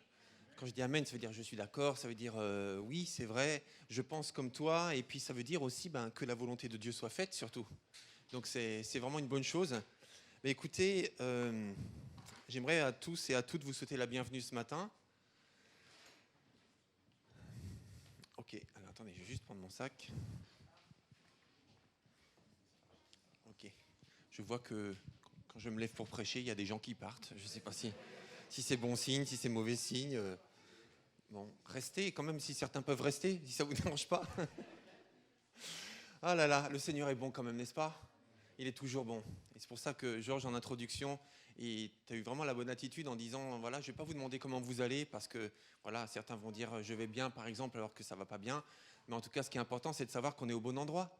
Quand je dis amen, ça veut dire je suis d'accord, ça veut dire oui, c'est vrai, je pense comme toi, et puis ça veut dire aussi que la volonté de Dieu soit faite surtout. Donc c'est vraiment une bonne chose. Mais écoutez, j'aimerais à tous et à toutes vous souhaiter la bienvenue ce matin. Ok, alors attendez, je vais juste prendre mon sac. Ok, je vois que quand je me lève pour prêcher, il y a des gens qui partent. Je ne sais pas si c'est bon signe, si c'est mauvais signe. Bon, restez quand même, si certains peuvent rester, si ça ne vous dérange pas. Ah là là, le Seigneur est bon quand même, n'est-ce pas? Il est toujours bon. Et c'est pour ça que Georges, en introduction, tu as eu vraiment la bonne attitude en disant, voilà, je ne vais pas vous demander comment vous allez, parce que voilà, certains vont dire, je vais bien, par exemple, alors que ça ne va pas bien. Mais en tout cas, ce qui est important, c'est de savoir qu'on est au bon endroit.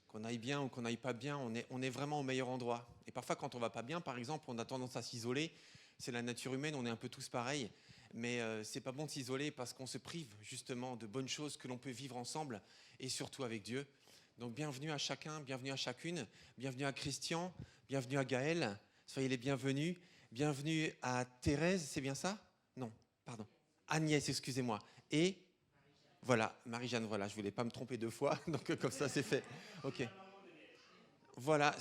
Qu'on aille bien ou qu'on n'aille pas bien, on est vraiment au meilleur endroit. Et parfois, quand on ne va pas bien, par exemple, on a tendance à s'isoler. C'est la nature humaine, on est un peu tous pareils. Mais ce n'est pas bon de s'isoler parce qu'on se prive justement de bonnes choses que l'on peut vivre ensemble et surtout avec Dieu. Donc bienvenue à chacun, bienvenue à chacune, bienvenue à Christian, bienvenue à Gaël, soyez les bienvenus. Bienvenue à Thérèse, c'est bien ça? Non, pardon. Agnès, excusez-moi. Et voilà, Marie-Jeanne, voilà, je ne voulais pas me tromper 2 fois, donc comme ça c'est fait. Ok. Voilà.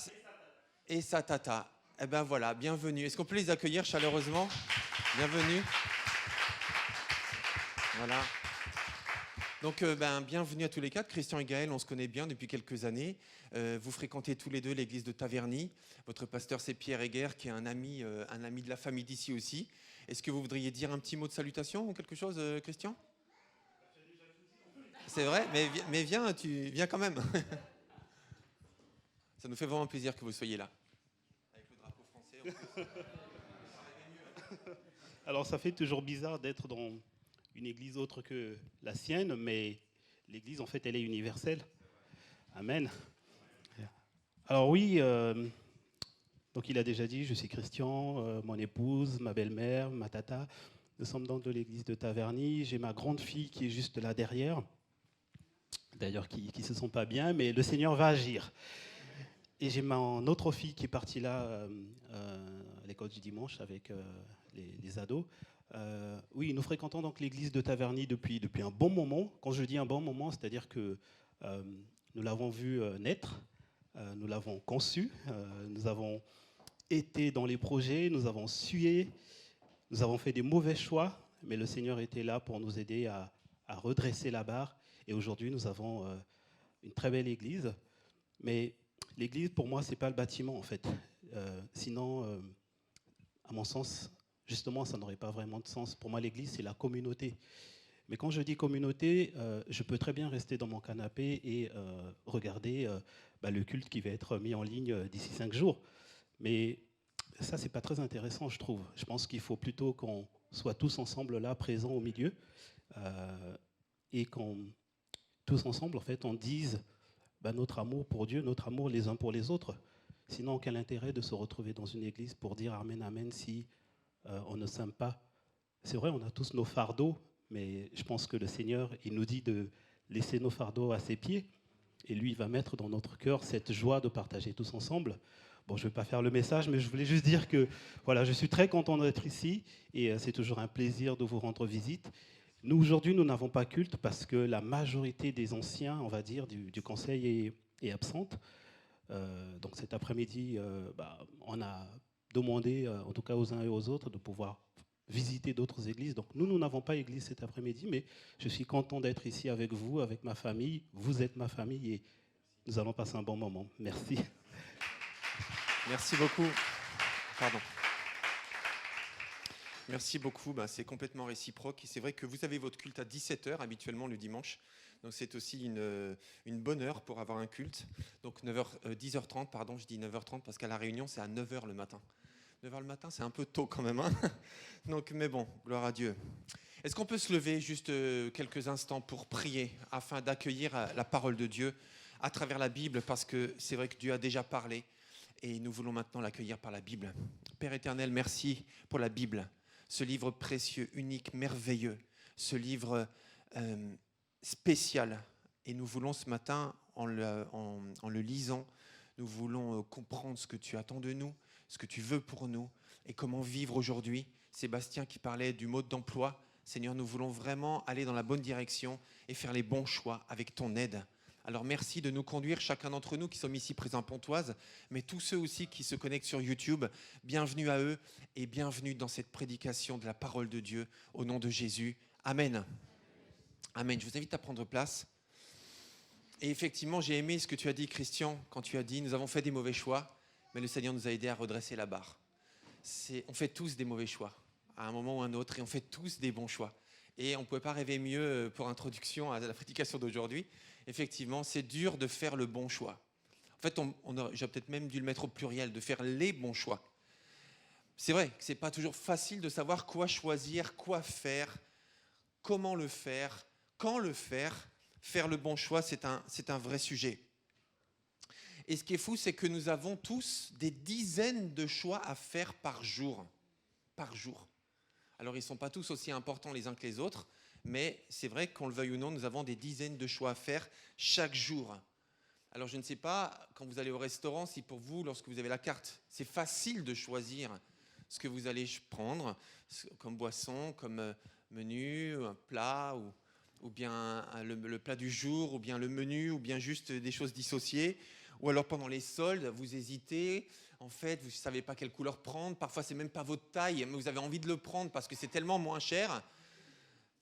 Et sa tata. Eh bien voilà, bienvenue. Est-ce qu'on peut les accueillir chaleureusement? Bienvenue. Voilà. Donc, bienvenue à tous les 4. Christian et Gaël, on se connaît bien depuis quelques années. Vous fréquentez tous les 2 l'église de Taverny. Votre pasteur, c'est Pierre Heger, qui est un ami de la famille d'ici aussi. Est-ce que vous voudriez dire un petit mot de salutation ou quelque chose, Christian? C'est vrai, mais viens, tu viens quand même. Ça nous fait vraiment plaisir que vous soyez là. Avec le drapeau français, en plus. Alors, ça fait toujours bizarre d'être dans une église autre que la sienne, mais l'église, en fait, elle est universelle. Amen. Alors oui, donc il a déjà dit, je suis Christian, mon épouse, ma belle-mère, ma tata. Nous sommes donc de l'église de Taverny. J'ai ma grande fille qui est juste là derrière, d'ailleurs qui ne se sent pas bien, mais le Seigneur va agir. Et j'ai mon autre fille qui est partie là à l'école du dimanche avec les ados. Oui, nous fréquentons donc l'église de Taverny depuis un bon moment. Quand je dis un bon moment, c'est-à-dire que nous l'avons vu naître, nous l'avons conçu, nous avons été dans les projets, nous avons sué, nous avons fait des mauvais choix, mais le Seigneur était là pour nous aider à redresser la barre. Et aujourd'hui, nous avons une très belle église. Mais l'église, pour moi, ce n'est pas le bâtiment, en fait. Sinon, à mon sens, justement, ça n'aurait pas vraiment de sens. Pour moi, l'église, c'est la communauté. Mais quand je dis communauté, je peux très bien rester dans mon canapé et regarder le culte qui va être mis en ligne d'ici 5 jours. Mais ça, c'est pas très intéressant, je trouve. Je pense qu'il faut plutôt qu'on soit tous ensemble là, présents au milieu, et qu'on, tous ensemble, en fait, on dise notre amour pour Dieu, notre amour les uns pour les autres. Sinon, quel intérêt de se retrouver dans une église pour dire Amen, Amen, si on ne s'aime pas? C'est vrai, on a tous nos fardeaux, mais je pense que le Seigneur, il nous dit de laisser nos fardeaux à ses pieds, et lui, il va mettre dans notre cœur cette joie de partager tous ensemble. Bon, je ne vais pas faire le message, mais je voulais juste dire que voilà, je suis très content d'être ici, et c'est toujours un plaisir de vous rendre visite. Nous, aujourd'hui, nous n'avons pas culte parce que la majorité des anciens, on va dire, du conseil est absente. Donc cet après-midi, on a demandé, en tout cas aux uns et aux autres, de pouvoir visiter d'autres églises. Donc nous n'avons pas église cet après-midi, mais je suis content d'être ici avec vous, avec ma famille. Vous êtes ma famille et nous allons passer un bon moment. Merci. Merci beaucoup. Pardon. Merci beaucoup, c'est complètement réciproque. Et c'est vrai que vous avez votre culte à 17h habituellement le dimanche. Donc c'est aussi une bonne heure pour avoir un culte. Donc 10h30, pardon, je dis 9h30 parce qu'à la Réunion c'est à 9h le matin. 9h le matin, c'est un peu tôt quand même. Hein. Donc, mais bon, gloire à Dieu. Est-ce qu'on peut se lever juste quelques instants pour prier afin d'accueillir la parole de Dieu à travers la Bible, parce que c'est vrai que Dieu a déjà parlé et nous voulons maintenant l'accueillir par la Bible. Père éternel, merci pour la Bible, ce livre précieux, unique, merveilleux, ce livre spécial. Et nous voulons ce matin, en le lisant, nous voulons comprendre ce que tu attends de nous, ce que tu veux pour nous et comment vivre aujourd'hui. Sébastien qui parlait du mode d'emploi, Seigneur, nous voulons vraiment aller dans la bonne direction et faire les bons choix avec ton aide. Alors merci de nous conduire, chacun d'entre nous qui sommes ici présents à Pontoise, mais tous ceux aussi qui se connectent sur YouTube, bienvenue à eux et bienvenue dans cette prédication de la parole de Dieu au nom de Jésus. Amen. Amen. Je vous invite à prendre place. Et effectivement, j'ai aimé ce que tu as dit, Christian, quand tu as dit « Nous avons fait des mauvais choix, mais le Seigneur nous a aidés à redresser la barre. » On fait tous des mauvais choix, à un moment ou à un autre, et on fait tous des bons choix. Et on ne pouvait pas rêver mieux pour introduction à la prédication d'aujourd'hui. Effectivement, c'est dur de faire le bon choix. En fait, j'aurais peut-être même dû le mettre au pluriel, de faire les bons choix. C'est vrai que ce n'est pas toujours facile de savoir quoi choisir, quoi faire, comment le faire, quand le faire. Faire le bon choix, c'est un vrai sujet. Et ce qui est fou, c'est que nous avons tous des dizaines de choix à faire par jour. Par jour. Alors, ils ne sont pas tous aussi importants les uns que les autres, mais c'est vrai qu'on le veuille ou non, nous avons des dizaines de choix à faire chaque jour. Alors, je ne sais pas, quand vous allez au restaurant, si pour vous, lorsque vous avez la carte, c'est facile de choisir ce que vous allez prendre comme boisson, comme menu, un plat, ou bien le plat du jour, ou bien le menu, ou bien juste des choses dissociées. Ou alors pendant les soldes, vous hésitez, en fait, vous ne savez pas quelle couleur prendre. Parfois, ce n'est même pas votre taille, mais vous avez envie de le prendre parce que c'est tellement moins cher.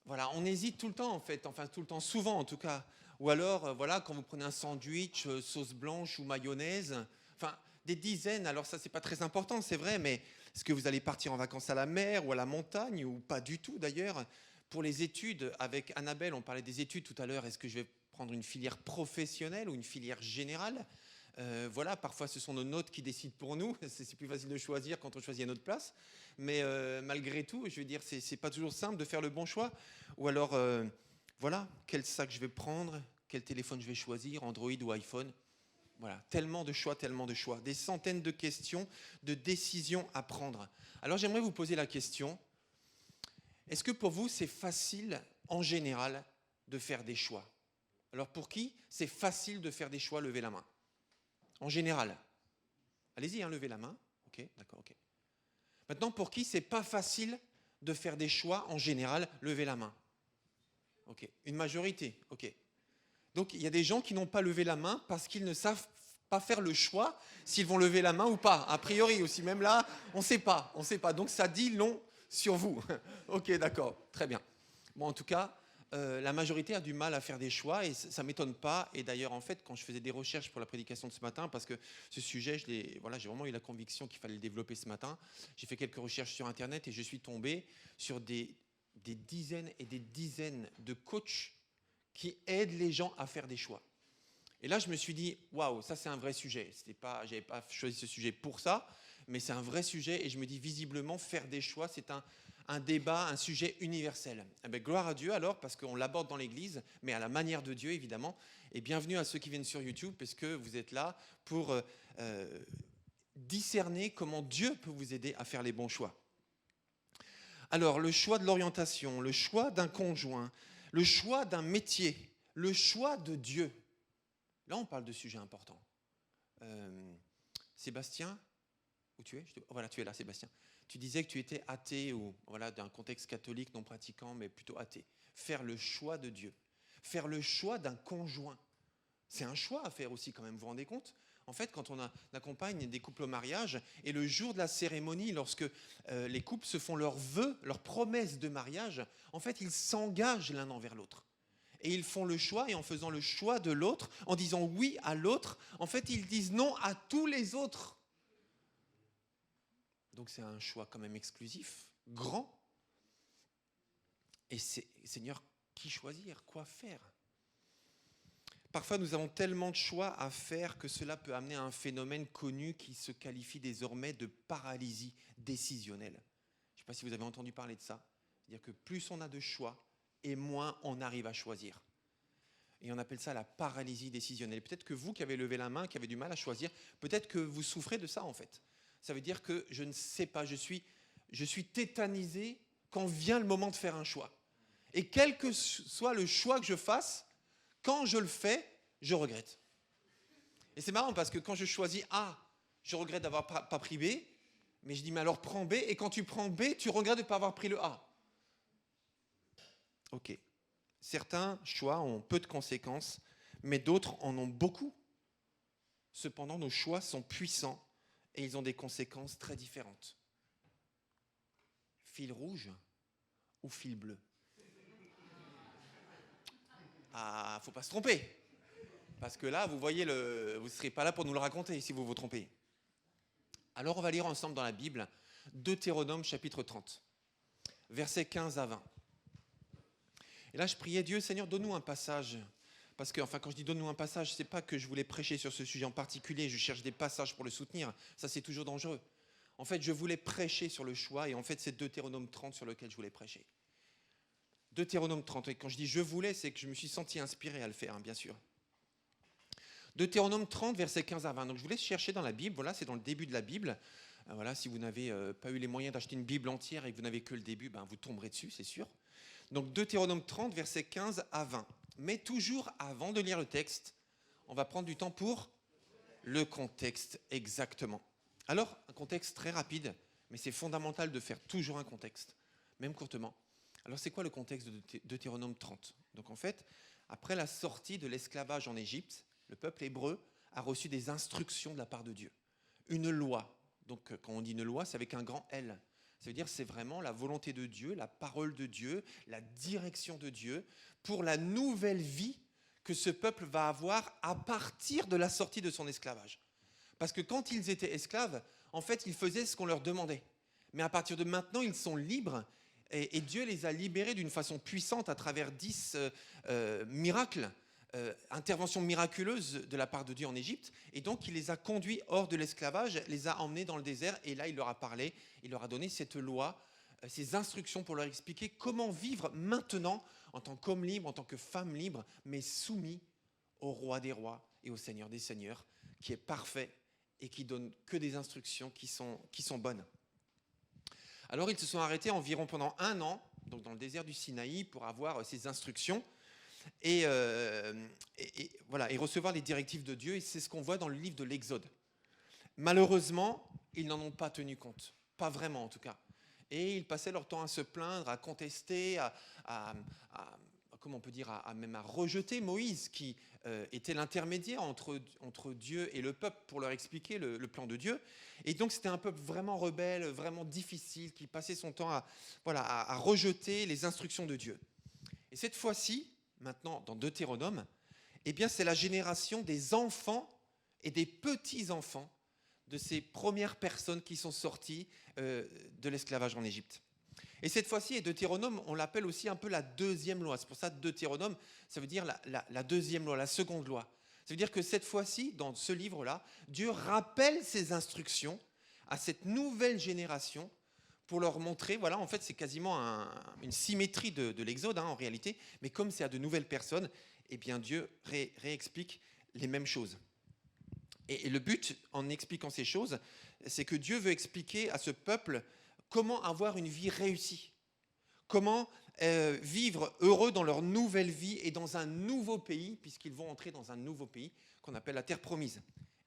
Voilà, on hésite tout le temps, en fait, enfin tout le temps, souvent en tout cas. Ou alors, voilà, quand vous prenez un sandwich, sauce blanche ou mayonnaise, enfin, des dizaines. Alors ça, c'est pas très important, c'est vrai, mais est-ce que vous allez partir en vacances à la mer ou à la montagne, ou pas du tout d'ailleurs? Pour les études, avec Annabelle, on parlait des études tout à l'heure. Est-ce que je vais prendre une filière professionnelle ou une filière générale? Voilà, parfois ce sont nos notes qui décident pour nous. C'est plus facile de choisir quand on choisit à notre place. Mais malgré tout, je veux dire, c'est pas toujours simple de faire le bon choix. Ou alors, voilà, quel sac je vais prendre, quel téléphone je vais choisir, Android ou iPhone. Voilà, tellement de choix, des centaines de questions, de décisions à prendre. Alors j'aimerais vous poser la question, est-ce que pour vous c'est facile en général de faire des choix? Alors pour qui c'est facile de faire des choix? Levez la main. En général. Allez-y, levez la main. Ok, d'accord, ok. Maintenant, pour qui c'est pas facile de faire des choix en général? Levez la main. Ok, une majorité, ok. Donc il y a des gens qui n'ont pas levé la main parce qu'ils ne savent pas faire le choix s'ils vont lever la main ou pas. A priori aussi, même là, on ne sait pas. Donc ça dit long sur vous. Ok, d'accord, très bien. Bon, en tout cas, la majorité a du mal à faire des choix et ça ne m'étonne pas. Et d'ailleurs, en fait, quand je faisais des recherches pour la prédication de ce matin, parce que ce sujet, j'ai vraiment eu la conviction qu'il fallait le développer ce matin, j'ai fait quelques recherches sur Internet et je suis tombé sur des dizaines et des dizaines de coachs qui aident les gens à faire des choix. Et là, je me suis dit, waouh, ça c'est un vrai sujet. Je n'avais pas choisi ce sujet pour ça, mais c'est un vrai sujet. Et je me dis, visiblement, faire des choix, c'est un débat, un sujet universel. Eh bien, gloire à Dieu alors, parce qu'on l'aborde dans l'Église, mais à la manière de Dieu, évidemment. Et bienvenue à ceux qui viennent sur YouTube, parce que vous êtes là pour discerner comment Dieu peut vous aider à faire les bons choix. Alors, le choix de l'orientation, le choix d'un conjoint, le choix d'un métier, le choix de Dieu. Là, on parle de sujets importants. Sébastien, où tu es? Voilà, tu es là, Sébastien. Tu disais que tu étais athée, ou voilà, d'un contexte catholique non pratiquant, mais plutôt athée. Faire le choix de Dieu. Faire le choix d'un conjoint. C'est un choix à faire aussi quand même, vous vous rendez compte? En fait, quand on accompagne des couples au mariage, et le jour de la cérémonie, lorsque les couples se font leurs vœux, leurs promesses de mariage, en fait, ils s'engagent l'un envers l'autre. Et ils font le choix, et en faisant le choix de l'autre, en disant oui à l'autre, en fait, ils disent non à tous les autres. Donc c'est un choix quand même exclusif, grand. Et Seigneur, qui choisir? Quoi faire? Parfois, nous avons tellement de choix à faire que cela peut amener à un phénomène connu qui se qualifie désormais de paralysie décisionnelle. Je ne sais pas si vous avez entendu parler de ça, C'est-à-dire que plus on a de choix, et moins on arrive à choisir. Et on appelle ça la paralysie décisionnelle. Peut-être que vous qui avez levé la main, qui avez du mal à choisir, peut-être que vous souffrez de ça en fait. Ça veut dire que je ne sais pas, je suis tétanisé quand vient le moment de faire un choix. Et quel que soit le choix que je fasse, quand je le fais, je regrette. Et c'est marrant parce que quand je choisis A, je regrette d'avoir pas pris B, mais je dis mais alors prends B, et quand tu prends B, tu regrettes de ne pas avoir pris le A. Ok. Certains choix ont peu de conséquences, mais d'autres en ont beaucoup. Cependant, nos choix sont puissants et ils ont des conséquences très différentes. Fil rouge ou fil bleu? Ah, faut pas se tromper. Parce que là, vous voyez, vous ne serez pas là pour nous le raconter si vous vous trompez. Alors, on va lire ensemble dans la Bible Deutéronome chapitre 30, versets 15 à 20. Et là, je priais Dieu, Seigneur, donne-nous un passage. Parce que, enfin, quand je dis donne-nous un passage, c'est pas que je voulais prêcher sur ce sujet en particulier, je cherche des passages pour le soutenir. Ça, c'est toujours dangereux. En fait, je voulais prêcher sur le choix, et en fait, c'est Deutéronome 30 sur lequel je voulais prêcher. Deutéronome 30, et quand je dis je voulais, c'est que je me suis senti inspiré à le faire, hein, bien sûr. Deutéronome 30, versets 15 à 20. Donc, je vous laisse chercher dans la Bible, voilà, c'est dans le début de la Bible. Voilà, si vous n'avez pas eu les moyens d'acheter une Bible entière et que vous n'avez que le début, ben, vous tomberez dessus, c'est sûr. Donc Deutéronome 30, versets 15 à 20. Mais toujours avant de lire le texte, on va prendre du temps pour le contexte exactement. Alors, un contexte très rapide, mais c'est fondamental de faire toujours un contexte, même courtement. Alors, c'est quoi le contexte de Deutéronome 30 ? Donc en fait, après la sortie de l'esclavage en Égypte, le peuple hébreu a reçu des instructions de la part de Dieu. Une loi. Donc quand on dit une loi, c'est avec un grand L. Ça veut dire que c'est vraiment la volonté de Dieu, la parole de Dieu, la direction de Dieu pour la nouvelle vie que ce peuple va avoir à partir de la sortie de son esclavage. Parce que quand ils étaient esclaves, en fait, ils faisaient ce qu'on leur demandait. Mais à partir de maintenant, ils sont libres et Dieu les a libérés d'une façon puissante à travers 10 miracles, interventions miraculeuses de la part de Dieu en Égypte. Et donc, il les a conduits hors de l'esclavage, les a emmenés dans le désert. Et là, il leur a parlé, il leur a donné cette loi, ces instructions pour leur expliquer comment vivre maintenant en tant qu'homme libre, en tant que femme libre, mais soumis au roi des rois et au Seigneur des seigneurs, qui est parfait et qui donne que des instructions qui sont bonnes. Alors, ils se sont arrêtés environ pendant 1 an, donc dans le désert du Sinaï, pour avoir ces instructions. Et recevoir les directives de Dieu, et c'est ce qu'on voit dans le livre de l'Exode. Malheureusement, ils n'en ont pas tenu compte, pas vraiment en tout cas. Et ils passaient leur temps à se plaindre, à contester, comment on peut dire, même à rejeter Moïse, qui était l'intermédiaire entre Dieu et le peuple pour leur expliquer le plan de Dieu. Et donc c'était un peuple vraiment rebelle, vraiment difficile, qui passait son temps à rejeter les instructions de Dieu. Et cette fois-ci, maintenant dans Deutéronome, eh bien c'est la génération des enfants et des petits-enfants de ces premières personnes qui sont sorties de l'esclavage en Égypte. Et cette fois-ci, et Deutéronome, on l'appelle aussi un peu la deuxième loi. C'est pour ça que Deutéronome, ça veut dire la deuxième loi, la seconde loi. Ça veut dire que cette fois-ci, dans ce livre-là, Dieu rappelle ses instructions à cette nouvelle génération pour leur montrer, voilà, en fait, c'est quasiment une symétrie de l'Exode, en réalité, mais comme c'est à de nouvelles personnes, eh bien, Dieu réexplique les mêmes choses. Et le but, en expliquant ces choses, c'est que Dieu veut expliquer à ce peuple comment avoir une vie réussie, comment vivre heureux dans leur nouvelle vie et dans un nouveau pays, puisqu'ils vont entrer dans un nouveau pays qu'on appelle la terre promise.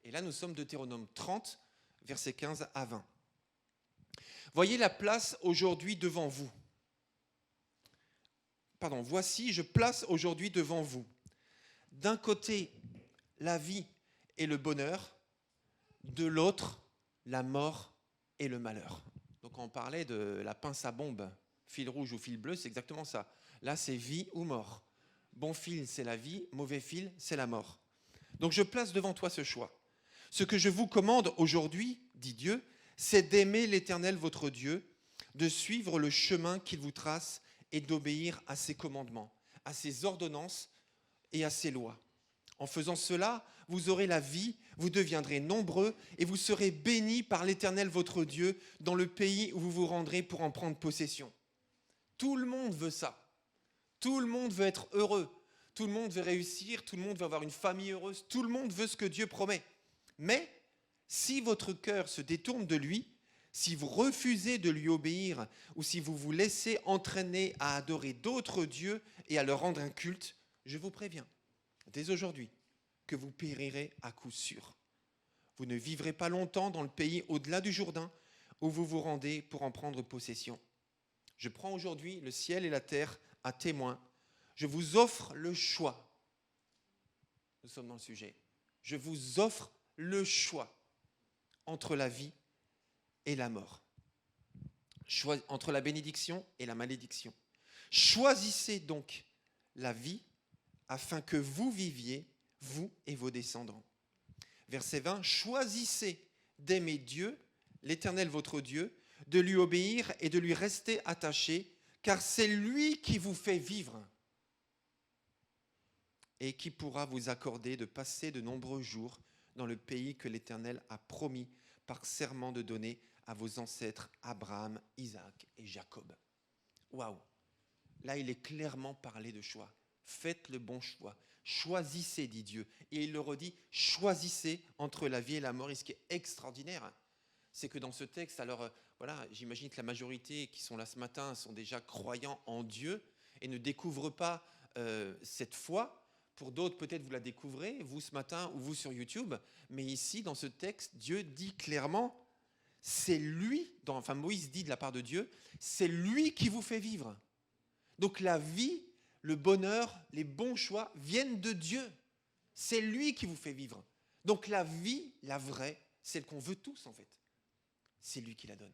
Et là, nous sommes Deutéronome 30, versets 15 à 20. Voyez la place aujourd'hui devant vous. Voici, je place aujourd'hui devant vous. D'un côté, la vie et le bonheur, de l'autre, la mort et le malheur. Donc quand on parlait de la pince à bombe, fil rouge ou fil bleu, c'est exactement ça. Là, c'est vie ou mort. Bon fil, c'est la vie, mauvais fil, c'est la mort. Donc je place devant toi ce choix. Ce que je vous commande aujourd'hui, dit Dieu, c'est d'aimer l'Éternel votre Dieu, de suivre le chemin qu'il vous trace et d'obéir à ses commandements, à ses ordonnances et à ses lois. En faisant cela, vous aurez la vie, vous deviendrez nombreux et vous serez bénis par l'Éternel votre Dieu dans le pays où vous vous rendrez pour en prendre possession. Tout le monde veut ça. Tout le monde veut être heureux. Tout le monde veut réussir. Tout le monde veut avoir une famille heureuse. Tout le monde veut ce que Dieu promet. Mais si votre cœur se détourne de lui, si vous refusez de lui obéir ou si vous vous laissez entraîner à adorer d'autres dieux et à leur rendre un culte, je vous préviens, dès aujourd'hui, que vous périrez à coup sûr. Vous ne vivrez pas longtemps dans le pays au-delà du Jourdain où vous vous rendez pour en prendre possession. Je prends aujourd'hui le ciel et la terre à témoin. Je vous offre le choix. Nous sommes dans le sujet. Je vous offre le choix entre la vie et la mort. Entre la bénédiction et la malédiction. Choisissez donc la vie afin que vous viviez, vous et vos descendants. Verset 20, choisissez d'aimer Dieu, l'Éternel votre Dieu, de lui obéir et de lui rester attaché, car c'est lui qui vous fait vivre et qui pourra vous accorder de passer de nombreux jours dans le pays que l'Éternel a promis par serment de donner à vos ancêtres Abraham, Isaac et Jacob. Waouh! Là, il est clairement parlé de choix. Faites le bon choix. Choisissez, dit Dieu. Et il le redit, choisissez entre la vie et la mort. Et ce qui est extraordinaire, c'est que dans ce texte, alors voilà, j'imagine que la majorité qui sont là ce matin sont déjà croyants en Dieu et ne découvrent pas cette foi. Pour d'autres, peut-être vous la découvrez, vous ce matin ou vous sur YouTube. Mais ici, dans ce texte, Dieu dit clairement, c'est lui, Moïse dit de la part de Dieu, c'est lui qui vous fait vivre. Donc la vie, le bonheur, les bons choix viennent de Dieu. C'est lui qui vous fait vivre. Donc la vie, la vraie, celle qu'on veut tous en fait, c'est lui qui la donne.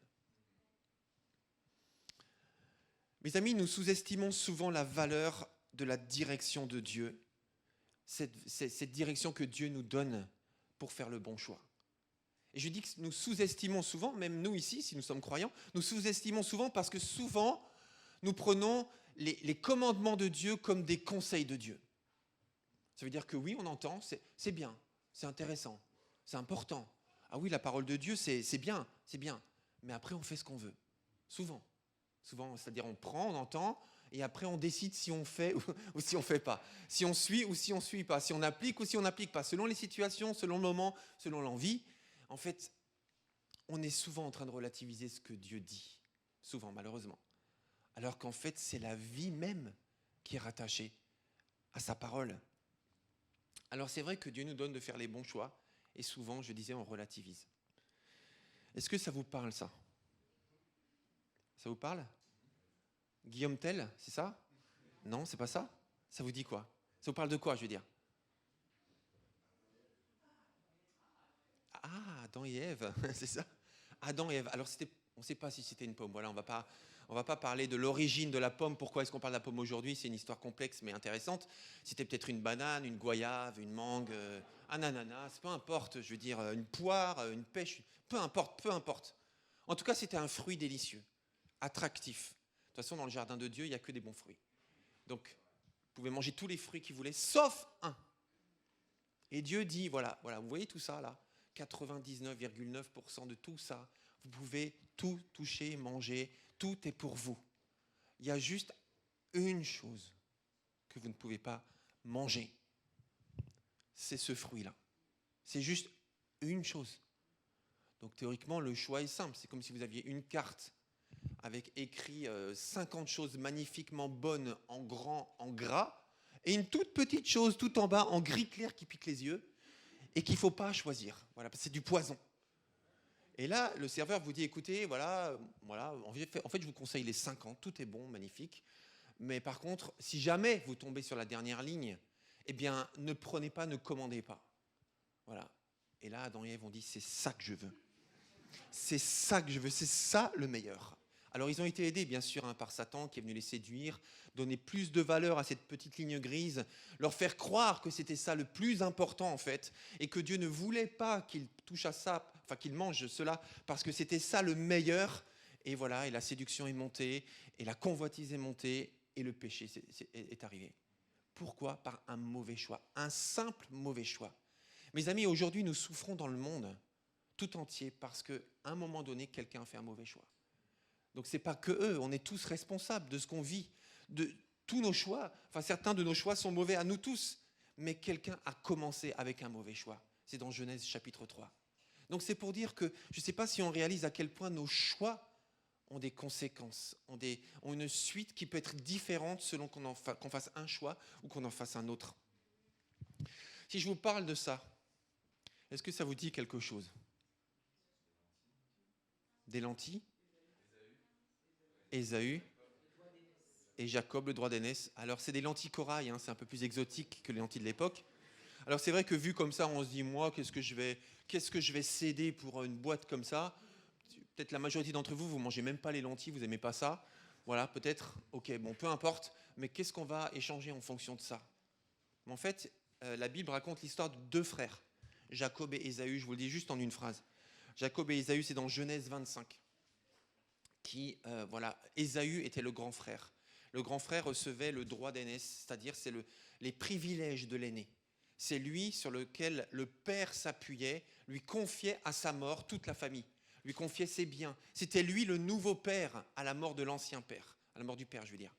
Mes amis, nous sous-estimons souvent la valeur de la direction de Dieu, cette direction que Dieu nous donne pour faire le bon choix. Et je dis que nous sous-estimons souvent, même nous ici, si nous sommes croyants, nous sous-estimons souvent parce que souvent, nous prenons les commandements de Dieu comme des conseils de Dieu. Ça veut dire que oui, on entend, c'est bien, c'est intéressant, c'est important. Ah oui, la parole de Dieu, c'est bien, c'est bien. Mais après, on fait ce qu'on veut. Souvent, c'est-à-dire on prend, on entend, et après on décide si on fait ou si on ne fait pas. Si on suit ou si on ne suit pas. Si on applique ou si on n'applique pas. Selon les situations, selon le moment, selon l'envie. En fait, on est souvent en train de relativiser ce que Dieu dit. Souvent, malheureusement. Alors qu'en fait, c'est la vie même qui est rattachée à sa parole. Alors c'est vrai que Dieu nous donne de faire les bons choix. Et souvent, je disais, on relativise. Est-ce que ça vous parle, ça ? Ça vous parle ? Guillaume Tell, c'est ça ? Non, c'est pas ça ? Ça vous dit quoi ? Ça vous parle de quoi, je veux dire ? Ah, Adam et Ève, c'est ça ? Adam et Ève. Alors, on ne sait pas si c'était une pomme. Voilà, on va pas parler de l'origine de la pomme. Pourquoi est-ce qu'on parle de la pomme aujourd'hui ? C'est une histoire complexe mais intéressante. C'était peut-être une banane, une goyave, une mangue, un ananas, peu importe, je veux dire, une poire, une pêche, peu importe. En tout cas, c'était un fruit délicieux, attractif. De toute façon, dans le jardin de Dieu, il n'y a que des bons fruits. Donc, vous pouvez manger tous les fruits qu'ils voulaient, sauf un. Et Dieu dit, voilà, vous voyez tout ça là ? 99,9% de tout ça, vous pouvez tout toucher, manger, tout est pour vous. Il y a juste une chose que vous ne pouvez pas manger. C'est ce fruit-là. C'est juste une chose. Donc théoriquement, le choix est simple. C'est comme si vous aviez une carte avec écrit 50 choses magnifiquement bonnes en grand, en gras, et une toute petite chose tout en bas en gris clair qui pique les yeux, et qu'il ne faut pas choisir. Voilà, parce que c'est du poison. Et là, le serveur vous dit, écoutez, voilà, en fait, je vous conseille les 50, tout est bon, magnifique. Mais par contre, si jamais vous tombez sur la dernière ligne, eh bien, ne prenez pas, ne commandez pas. Voilà. Et là, Adam et Ève ont dit, c'est ça que je veux. C'est ça que je veux, c'est ça le meilleur. Alors, ils ont été aidés, bien sûr, par Satan qui est venu les séduire, donner plus de valeur à cette petite ligne grise, leur faire croire que c'était ça le plus important, en fait, et que Dieu ne voulait pas qu'ils touchent à ça, enfin qu'ils mangent cela, parce que c'était ça le meilleur. Et voilà, et la séduction est montée, et la convoitise est montée, et le péché est arrivé. Pourquoi ? Par un mauvais choix, un simple mauvais choix. Mes amis, aujourd'hui, nous souffrons dans le monde tout entier parce qu'à un moment donné, quelqu'un a fait un mauvais choix. Donc c'est pas que eux, on est tous responsables de ce qu'on vit, de tous nos choix. Enfin, certains de nos choix sont mauvais à nous tous, mais quelqu'un a commencé avec un mauvais choix. C'est dans Genèse chapitre 3. Donc c'est pour dire que je ne sais pas si on réalise à quel point nos choix ont des conséquences, ont une suite qui peut être différente selon qu'on fasse un choix ou qu'on en fasse un autre. Si je vous parle de ça, est-ce que ça vous dit quelque chose? Des lentilles? Ésaü et Jacob, le droit d'aînesse. Alors c'est des lentilles corail, hein, c'est un peu plus exotique que les lentilles de l'époque. Alors c'est vrai que vu comme ça, on se dit, moi, qu'est-ce que je vais céder pour une boîte comme ça? Peut-être la majorité d'entre vous, vous mangez même pas les lentilles, vous n'aimez pas ça. Voilà, peut-être, ok, bon, peu importe. Mais qu'est-ce qu'on va échanger en fonction de ça? Mais en fait, la Bible raconte l'histoire de deux frères, Jacob et Ésaü. Je vous le dis juste en une phrase. Jacob et Ésaü, c'est dans Genèse 25. Ésaü était le grand frère. Le grand frère recevait le droit d'aînesse, c'est-à-dire c'est les privilèges de l'aîné. C'est lui sur lequel le père s'appuyait, lui confiait à sa mort toute la famille, lui confiait ses biens. C'était lui le nouveau père à la mort de l'ancien père, à la mort du père, je veux dire.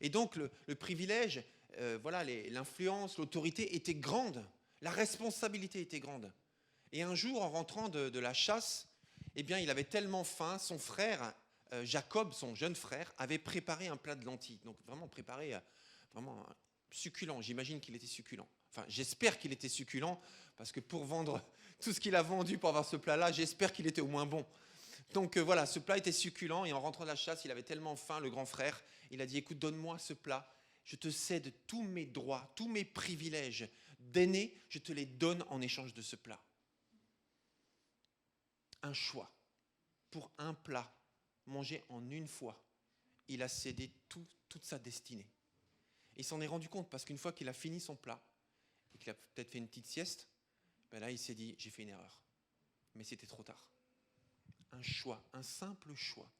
Et donc le privilège, l'influence, l'autorité était grande, la responsabilité était grande. Et un jour, en rentrant de la chasse, eh bien, il avait tellement faim, son frère Jacob, son jeune frère, avait préparé un plat de lentilles. Donc vraiment préparé, vraiment succulent. J'imagine qu'il était succulent. Enfin, j'espère qu'il était succulent, parce que pour vendre tout ce qu'il a vendu pour avoir ce plat-là, j'espère qu'il était au moins bon. Donc voilà, ce plat était succulent, et en rentrant de la chasse, il avait tellement faim, le grand frère, il a dit, écoute, donne-moi ce plat, je te cède tous mes droits, tous mes privilèges d'aîné, je te les donne en échange de ce plat. Un choix pour un plat mangé en une fois, il a cédé toute sa destinée. Et il s'en est rendu compte parce qu'une fois qu'il a fini son plat et qu'il a peut-être fait une petite sieste, ben là il s'est dit j'ai fait une erreur. Mais c'était trop tard. Un choix, un simple choix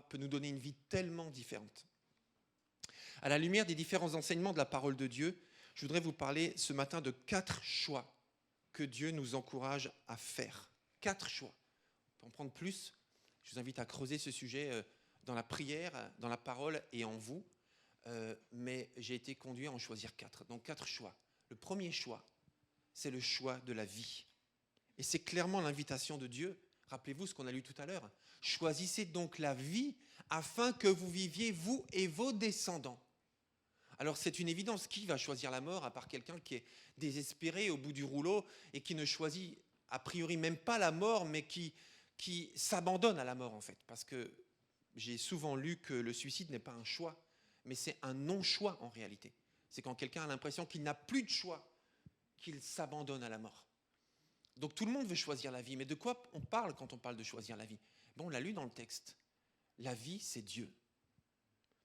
peut nous donner une vie tellement différente. À la lumière des différents enseignements de la parole de Dieu, je voudrais vous parler ce matin de 4 choix que Dieu nous encourage à faire. 4 choix. On peut en prendre plus. Je vous invite à creuser ce sujet dans la prière, dans la parole et en vous. Mais j'ai été conduit à en choisir 4. Donc 4 choix. Le premier choix, c'est le choix de la vie. Et c'est clairement l'invitation de Dieu. Rappelez-vous ce qu'on a lu tout à l'heure. Choisissez donc la vie afin que vous viviez, vous et vos descendants. Alors c'est une évidence. Qui va choisir la mort à part quelqu'un qui est désespéré au bout du rouleau et qui ne choisit a priori même pas la mort, mais qui s'abandonne à la mort en fait. Parce que j'ai souvent lu que le suicide n'est pas un choix, mais c'est un non-choix en réalité. C'est quand quelqu'un a l'impression qu'il n'a plus de choix, qu'il s'abandonne à la mort. Donc tout le monde veut choisir la vie, mais de quoi on parle quand on parle de choisir la vie? Bon, on l'a lu dans le texte. La vie, c'est Dieu.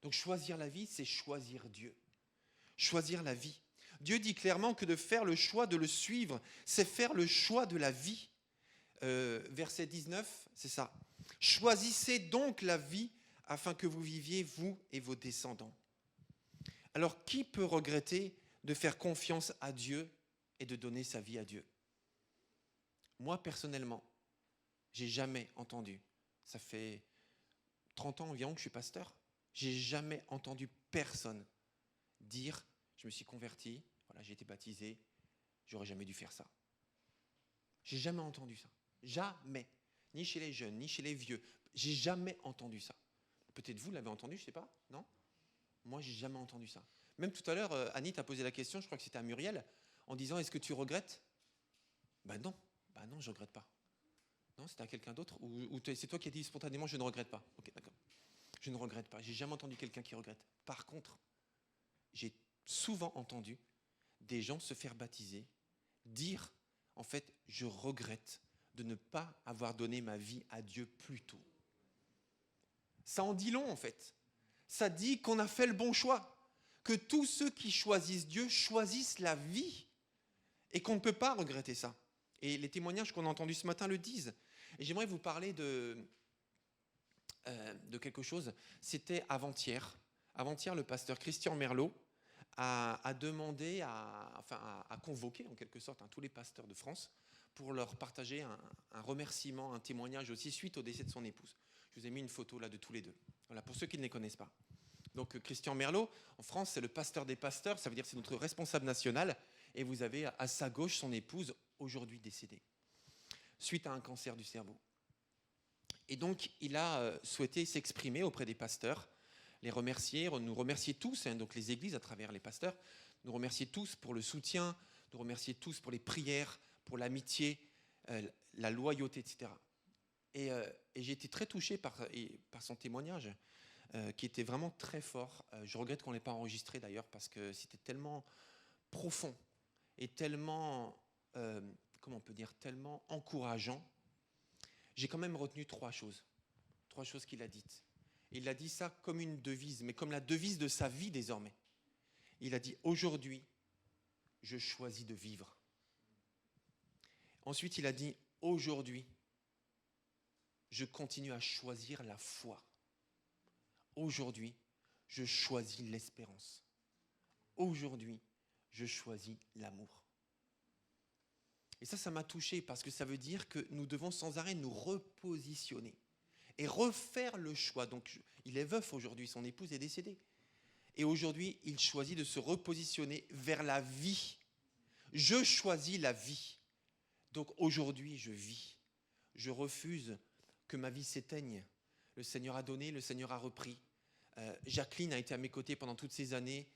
Donc choisir la vie, c'est choisir Dieu. Choisir la vie. Dieu dit clairement que de faire le choix de le suivre, c'est faire le choix de la vie. Verset 19, c'est ça. Choisissez donc la vie afin que vous viviez, vous et vos descendants. Alors, qui peut regretter de faire confiance à Dieu et de donner sa vie à Dieu? Moi, personnellement, j'ai jamais entendu, ça fait 30 ans environ que je suis pasteur, j'ai jamais entendu personne dire « je me suis converti, voilà, j'ai été baptisé, j'aurais jamais dû faire ça ». J'ai jamais entendu ça. Jamais. Ni chez les jeunes, ni chez les vieux. J'ai jamais entendu ça. Peut-être vous l'avez entendu, je ne sais pas, non? Moi, j'ai jamais entendu ça. Même tout à l'heure, Annie t'a posé la question, je crois que c'était à Muriel, en disant « est-ce que tu regrettes ?» Ben non, je ne regrette pas. Non, c'était à quelqu'un d'autre? Ou c'est toi qui as dit spontanément « je ne regrette pas ». Ok, d'accord. Je ne regrette pas. J'ai jamais entendu quelqu'un qui regrette. Par contre, j'ai souvent entendu des gens se faire baptiser, dire en fait, je regrette de ne pas avoir donné ma vie à Dieu plus tôt. Ça en dit long en fait. Ça dit qu'on a fait le bon choix, que tous ceux qui choisissent Dieu choisissent la vie et qu'on ne peut pas regretter ça. Et les témoignages qu'on a entendus ce matin le disent. Et j'aimerais vous parler de quelque chose. C'était avant-hier. Avant-hier, le pasteur Christian Merlot a demandé, a convoqué en quelque sorte tous les pasteurs de France pour leur partager un remerciement, un témoignage aussi suite au décès de son épouse. Je Je vous ai mis une photo là de tous les deux. Voilà, pour ceux qui ne les connaissent pas. Donc Christian Merlot, en France, c'est le pasteur des pasteurs, ça veut dire que c'est notre responsable national. Et vous avez à sa gauche son épouse, aujourd'hui décédée, suite à un cancer du cerveau. Et donc, il a souhaité s'exprimer auprès des pasteurs, les remercier, nous remercier tous, donc les églises à travers les pasteurs, nous remercier tous pour le soutien, nous remercier tous pour les prières, pour l'amitié, la loyauté, etc. Et j'ai été très touché par son témoignage, qui était vraiment très fort. Je regrette qu'on ne l'ait pas enregistré d'ailleurs, parce que c'était tellement profond et tellement, comment on peut dire, tellement encourageant. J'ai quand même retenu trois choses qu'il a dites. Il a dit ça comme une devise, mais comme la devise de sa vie désormais. Il a dit « Aujourd'hui, je choisis de vivre ». Ensuite, il a dit « Aujourd'hui, je continue à choisir la foi. Aujourd'hui, je choisis l'espérance. Aujourd'hui, je choisis l'amour. » Et ça m'a touché parce que ça veut dire que nous devons sans arrêt nous repositionner et refaire le choix. Donc, il est veuf aujourd'hui, son épouse est décédée. Et aujourd'hui, il choisit de se repositionner vers la vie. Je choisis la vie. Donc aujourd'hui, je vis. Je refuse que ma vie s'éteigne. Le Seigneur a donné, le Seigneur a repris. Jacqueline a été à mes côtés pendant toutes ces années.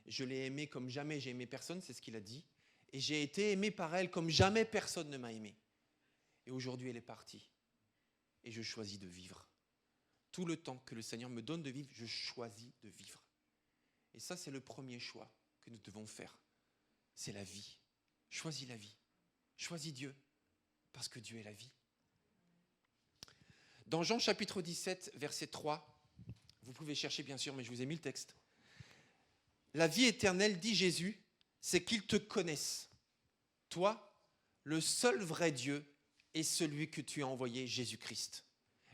Je l'ai aimée comme jamais j'ai aimé personne, c'est ce qu'il a dit. Et j'ai été aimé par elle comme jamais personne ne m'a aimé. Et aujourd'hui, elle est partie. Et je choisis de vivre. Tout le temps que le Seigneur me donne de vivre, je choisis de vivre. Et ça, c'est le premier choix que nous devons faire. C'est la vie. Choisis la vie. Choisis Dieu, parce que Dieu est la vie. Dans Jean chapitre 17, verset 3, vous pouvez chercher bien sûr, mais je vous ai mis le texte. La vie éternelle, dit Jésus, c'est qu'ils te connaissent, toi, le seul vrai Dieu, et celui que tu as envoyé, Jésus-Christ.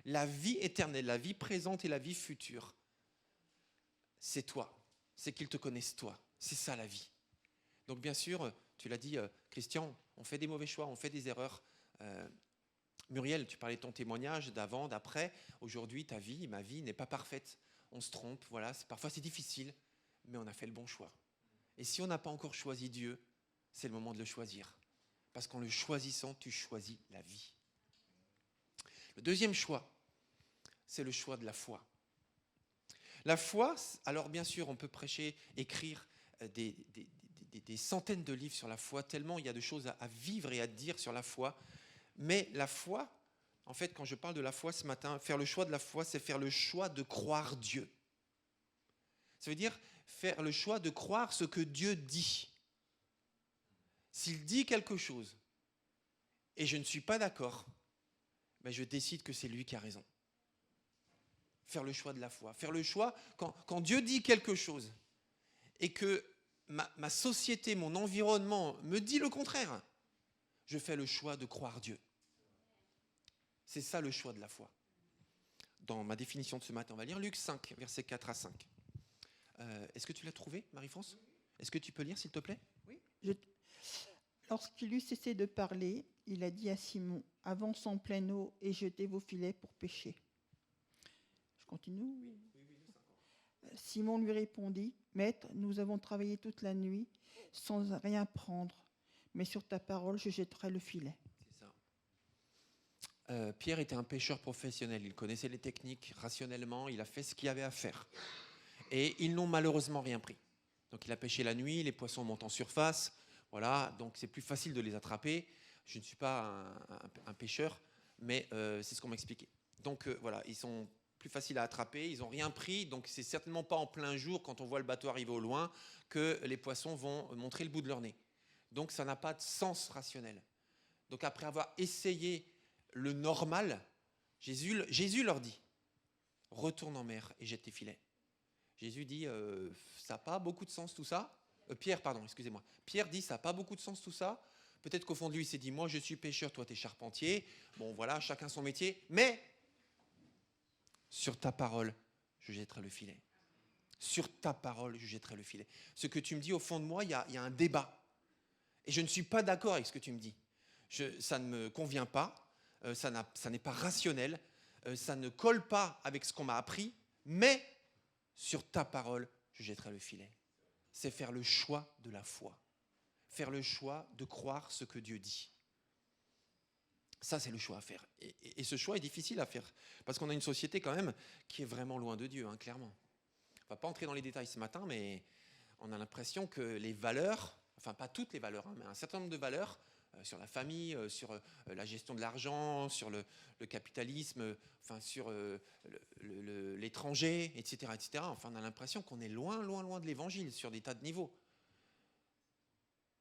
La vie éternelle, la vie présente et la vie future, c'est toi. C'est qu'ils te connaissent toi. C'est ça la vie. Donc bien sûr, tu l'as dit, Christian, on fait des mauvais choix, on fait des erreurs. Muriel, tu parlais de ton témoignage d'avant, d'après. Aujourd'hui, ta vie, ma vie n'est pas parfaite. On se trompe, voilà. Parfois c'est difficile, mais on a fait le bon choix. Et si on n'a pas encore choisi Dieu, c'est le moment de le choisir. Parce qu'en le choisissant, tu choisis la vie. Le deuxième choix, c'est le choix de la foi. La foi, alors bien sûr, on peut prêcher, écrire des centaines de livres sur la foi, tellement il y a de choses à vivre et à dire sur la foi. Mais la foi, en fait, quand je parle de la foi ce matin, faire le choix de la foi, c'est faire le choix de croire Dieu. Ça veut dire faire le choix de croire ce que Dieu dit. S'il dit quelque chose et je ne suis pas d'accord, ben je décide que c'est lui qui a raison. Faire le choix de la foi. Faire le choix, quand Dieu dit quelque chose et que ma société, mon environnement me dit le contraire, je fais le choix de croire Dieu. C'est ça le choix de la foi. Dans ma définition de ce matin, on va lire Luc 5, versets 4 à 5. Est-ce que tu l'as trouvé, Marie-France ? Est-ce que tu peux lire, s'il te plaît ? Oui. Lorsqu'il eut cessé de parler, il a dit à Simon, « Avance en pleine eau et jetez vos filets pour pêcher. » Je continue ? Oui. Simon lui répondit, « Maître, nous avons travaillé toute la nuit sans rien prendre, mais sur ta parole, je jetterai le filet. » C'est ça. Pierre était un pêcheur professionnel. Il connaissait les techniques rationnellement. Il a fait ce qu'il y avait à faire. Et ils n'ont malheureusement rien pris. Donc il a pêché la nuit, les poissons montent en surface. Voilà, donc c'est plus facile de les attraper. Je ne suis pas un pêcheur, mais c'est ce qu'on m'a expliqué. Donc voilà, ils sont plus faciles à attraper, ils n'ont rien pris, donc c'est certainement pas en plein jour, quand on voit le bateau arriver au loin, que les poissons vont montrer le bout de leur nez. Donc ça n'a pas de sens rationnel. Donc après avoir essayé le normal, Jésus leur dit, retourne en mer et jette tes filets. Jésus dit, ça n'a pas beaucoup de sens tout ça. Pierre dit, ça n'a pas beaucoup de sens tout ça. Peut-être qu'au fond de lui, il s'est dit, moi je suis pêcheur, toi tu es charpentier. Bon voilà, chacun son métier. Mais sur ta parole, je jetterai le filet. Sur ta parole, je jetterai le filet. Ce que tu me dis, au fond de moi, il y a un débat. Et je ne suis pas d'accord avec ce que tu me dis. Ça ne me convient pas, ça n'est pas rationnel. ça ne colle pas avec ce qu'on m'a appris, mais sur ta parole, je jetterai le filet. C'est faire le choix de la foi. Faire le choix de croire ce que Dieu dit. Ça, c'est le choix à faire. Et ce choix est difficile à faire, parce qu'on a une société quand même qui est vraiment loin de Dieu, hein, clairement. On ne va pas entrer dans les détails ce matin, mais on a l'impression que les valeurs, enfin pas toutes les valeurs, hein, mais un certain nombre de valeurs, sur la famille, sur la gestion de l'argent, sur le capitalisme, enfin sur l'étranger, etc., etc. Enfin, on a l'impression qu'on est loin, loin, loin de l'évangile sur des tas de niveaux.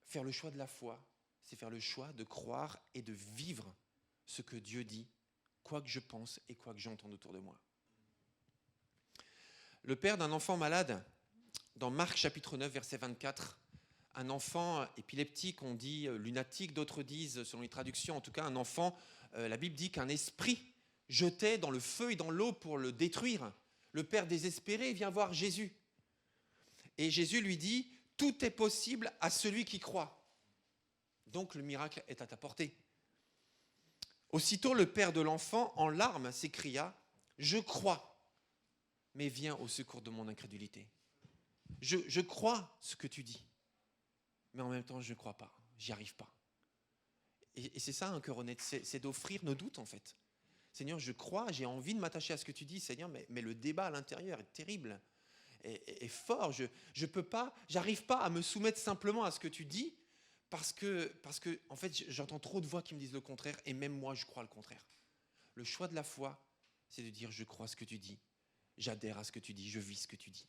Faire le choix de la foi, c'est faire le choix de croire et de vivre ce que Dieu dit, quoi que je pense et quoi que j'entende autour de moi. Le père d'un enfant malade, dans Marc chapitre 9, verset 24, un enfant épileptique, on dit lunatique, d'autres disent, selon les traductions, en tout cas un enfant, la Bible dit qu'un esprit jetait dans le feu et dans l'eau pour le détruire. Le père désespéré vient voir Jésus. Et Jésus lui dit, tout est possible à celui qui croit. Donc le miracle est à ta portée. Aussitôt le père de l'enfant, en larmes, s'écria, je crois, mais viens au secours de mon incrédulité. Je crois ce que tu dis. Mais en même temps, je ne crois pas, j'y arrive pas. Et c'est ça un cœur honnête, c'est d'offrir nos doutes en fait. Seigneur, je crois, j'ai envie de m'attacher à ce que tu dis, Seigneur, mais le débat à l'intérieur est terrible, est fort. Je peux pas, j'arrive pas à me soumettre simplement à ce que tu dis, parce que en fait, j'entends trop de voix qui me disent le contraire, et même moi, je crois le contraire. Le choix de la foi, c'est de dire, je crois ce que tu dis, j'adhère à ce que tu dis, je vis ce que tu dis.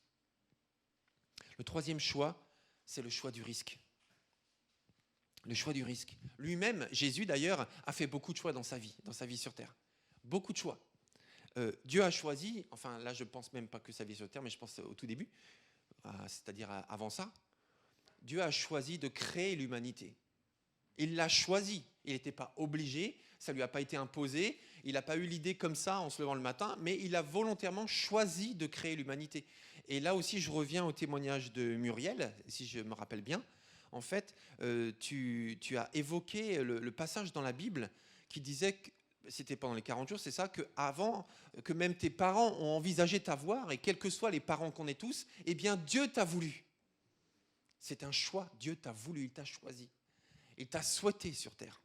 Le troisième choix, c'est le choix du risque. Le choix du risque. Lui-même, Jésus d'ailleurs, a fait beaucoup de choix dans sa vie sur terre. Beaucoup de choix. Dieu a choisi, enfin là je ne pense même pas que sa vie sur terre, mais je pense au tout début, c'est-à-dire avant ça, Dieu a choisi de créer l'humanité. Il l'a choisi, il n'était pas obligé, ça ne lui a pas été imposé, il n'a pas eu l'idée comme ça en se levant le matin, mais il a volontairement choisi de créer l'humanité. Et là aussi je reviens au témoignage de Muriel, si je me rappelle bien. En fait, tu as évoqué le passage dans la Bible qui disait que c'était pendant les 40 jours, c'est ça, qu'avant que même tes parents ont envisagé t'avoir, et quels que soient les parents qu'on est tous, eh bien Dieu t'a voulu. C'est un choix, Dieu t'a voulu, il t'a choisi. Il t'a souhaité sur terre.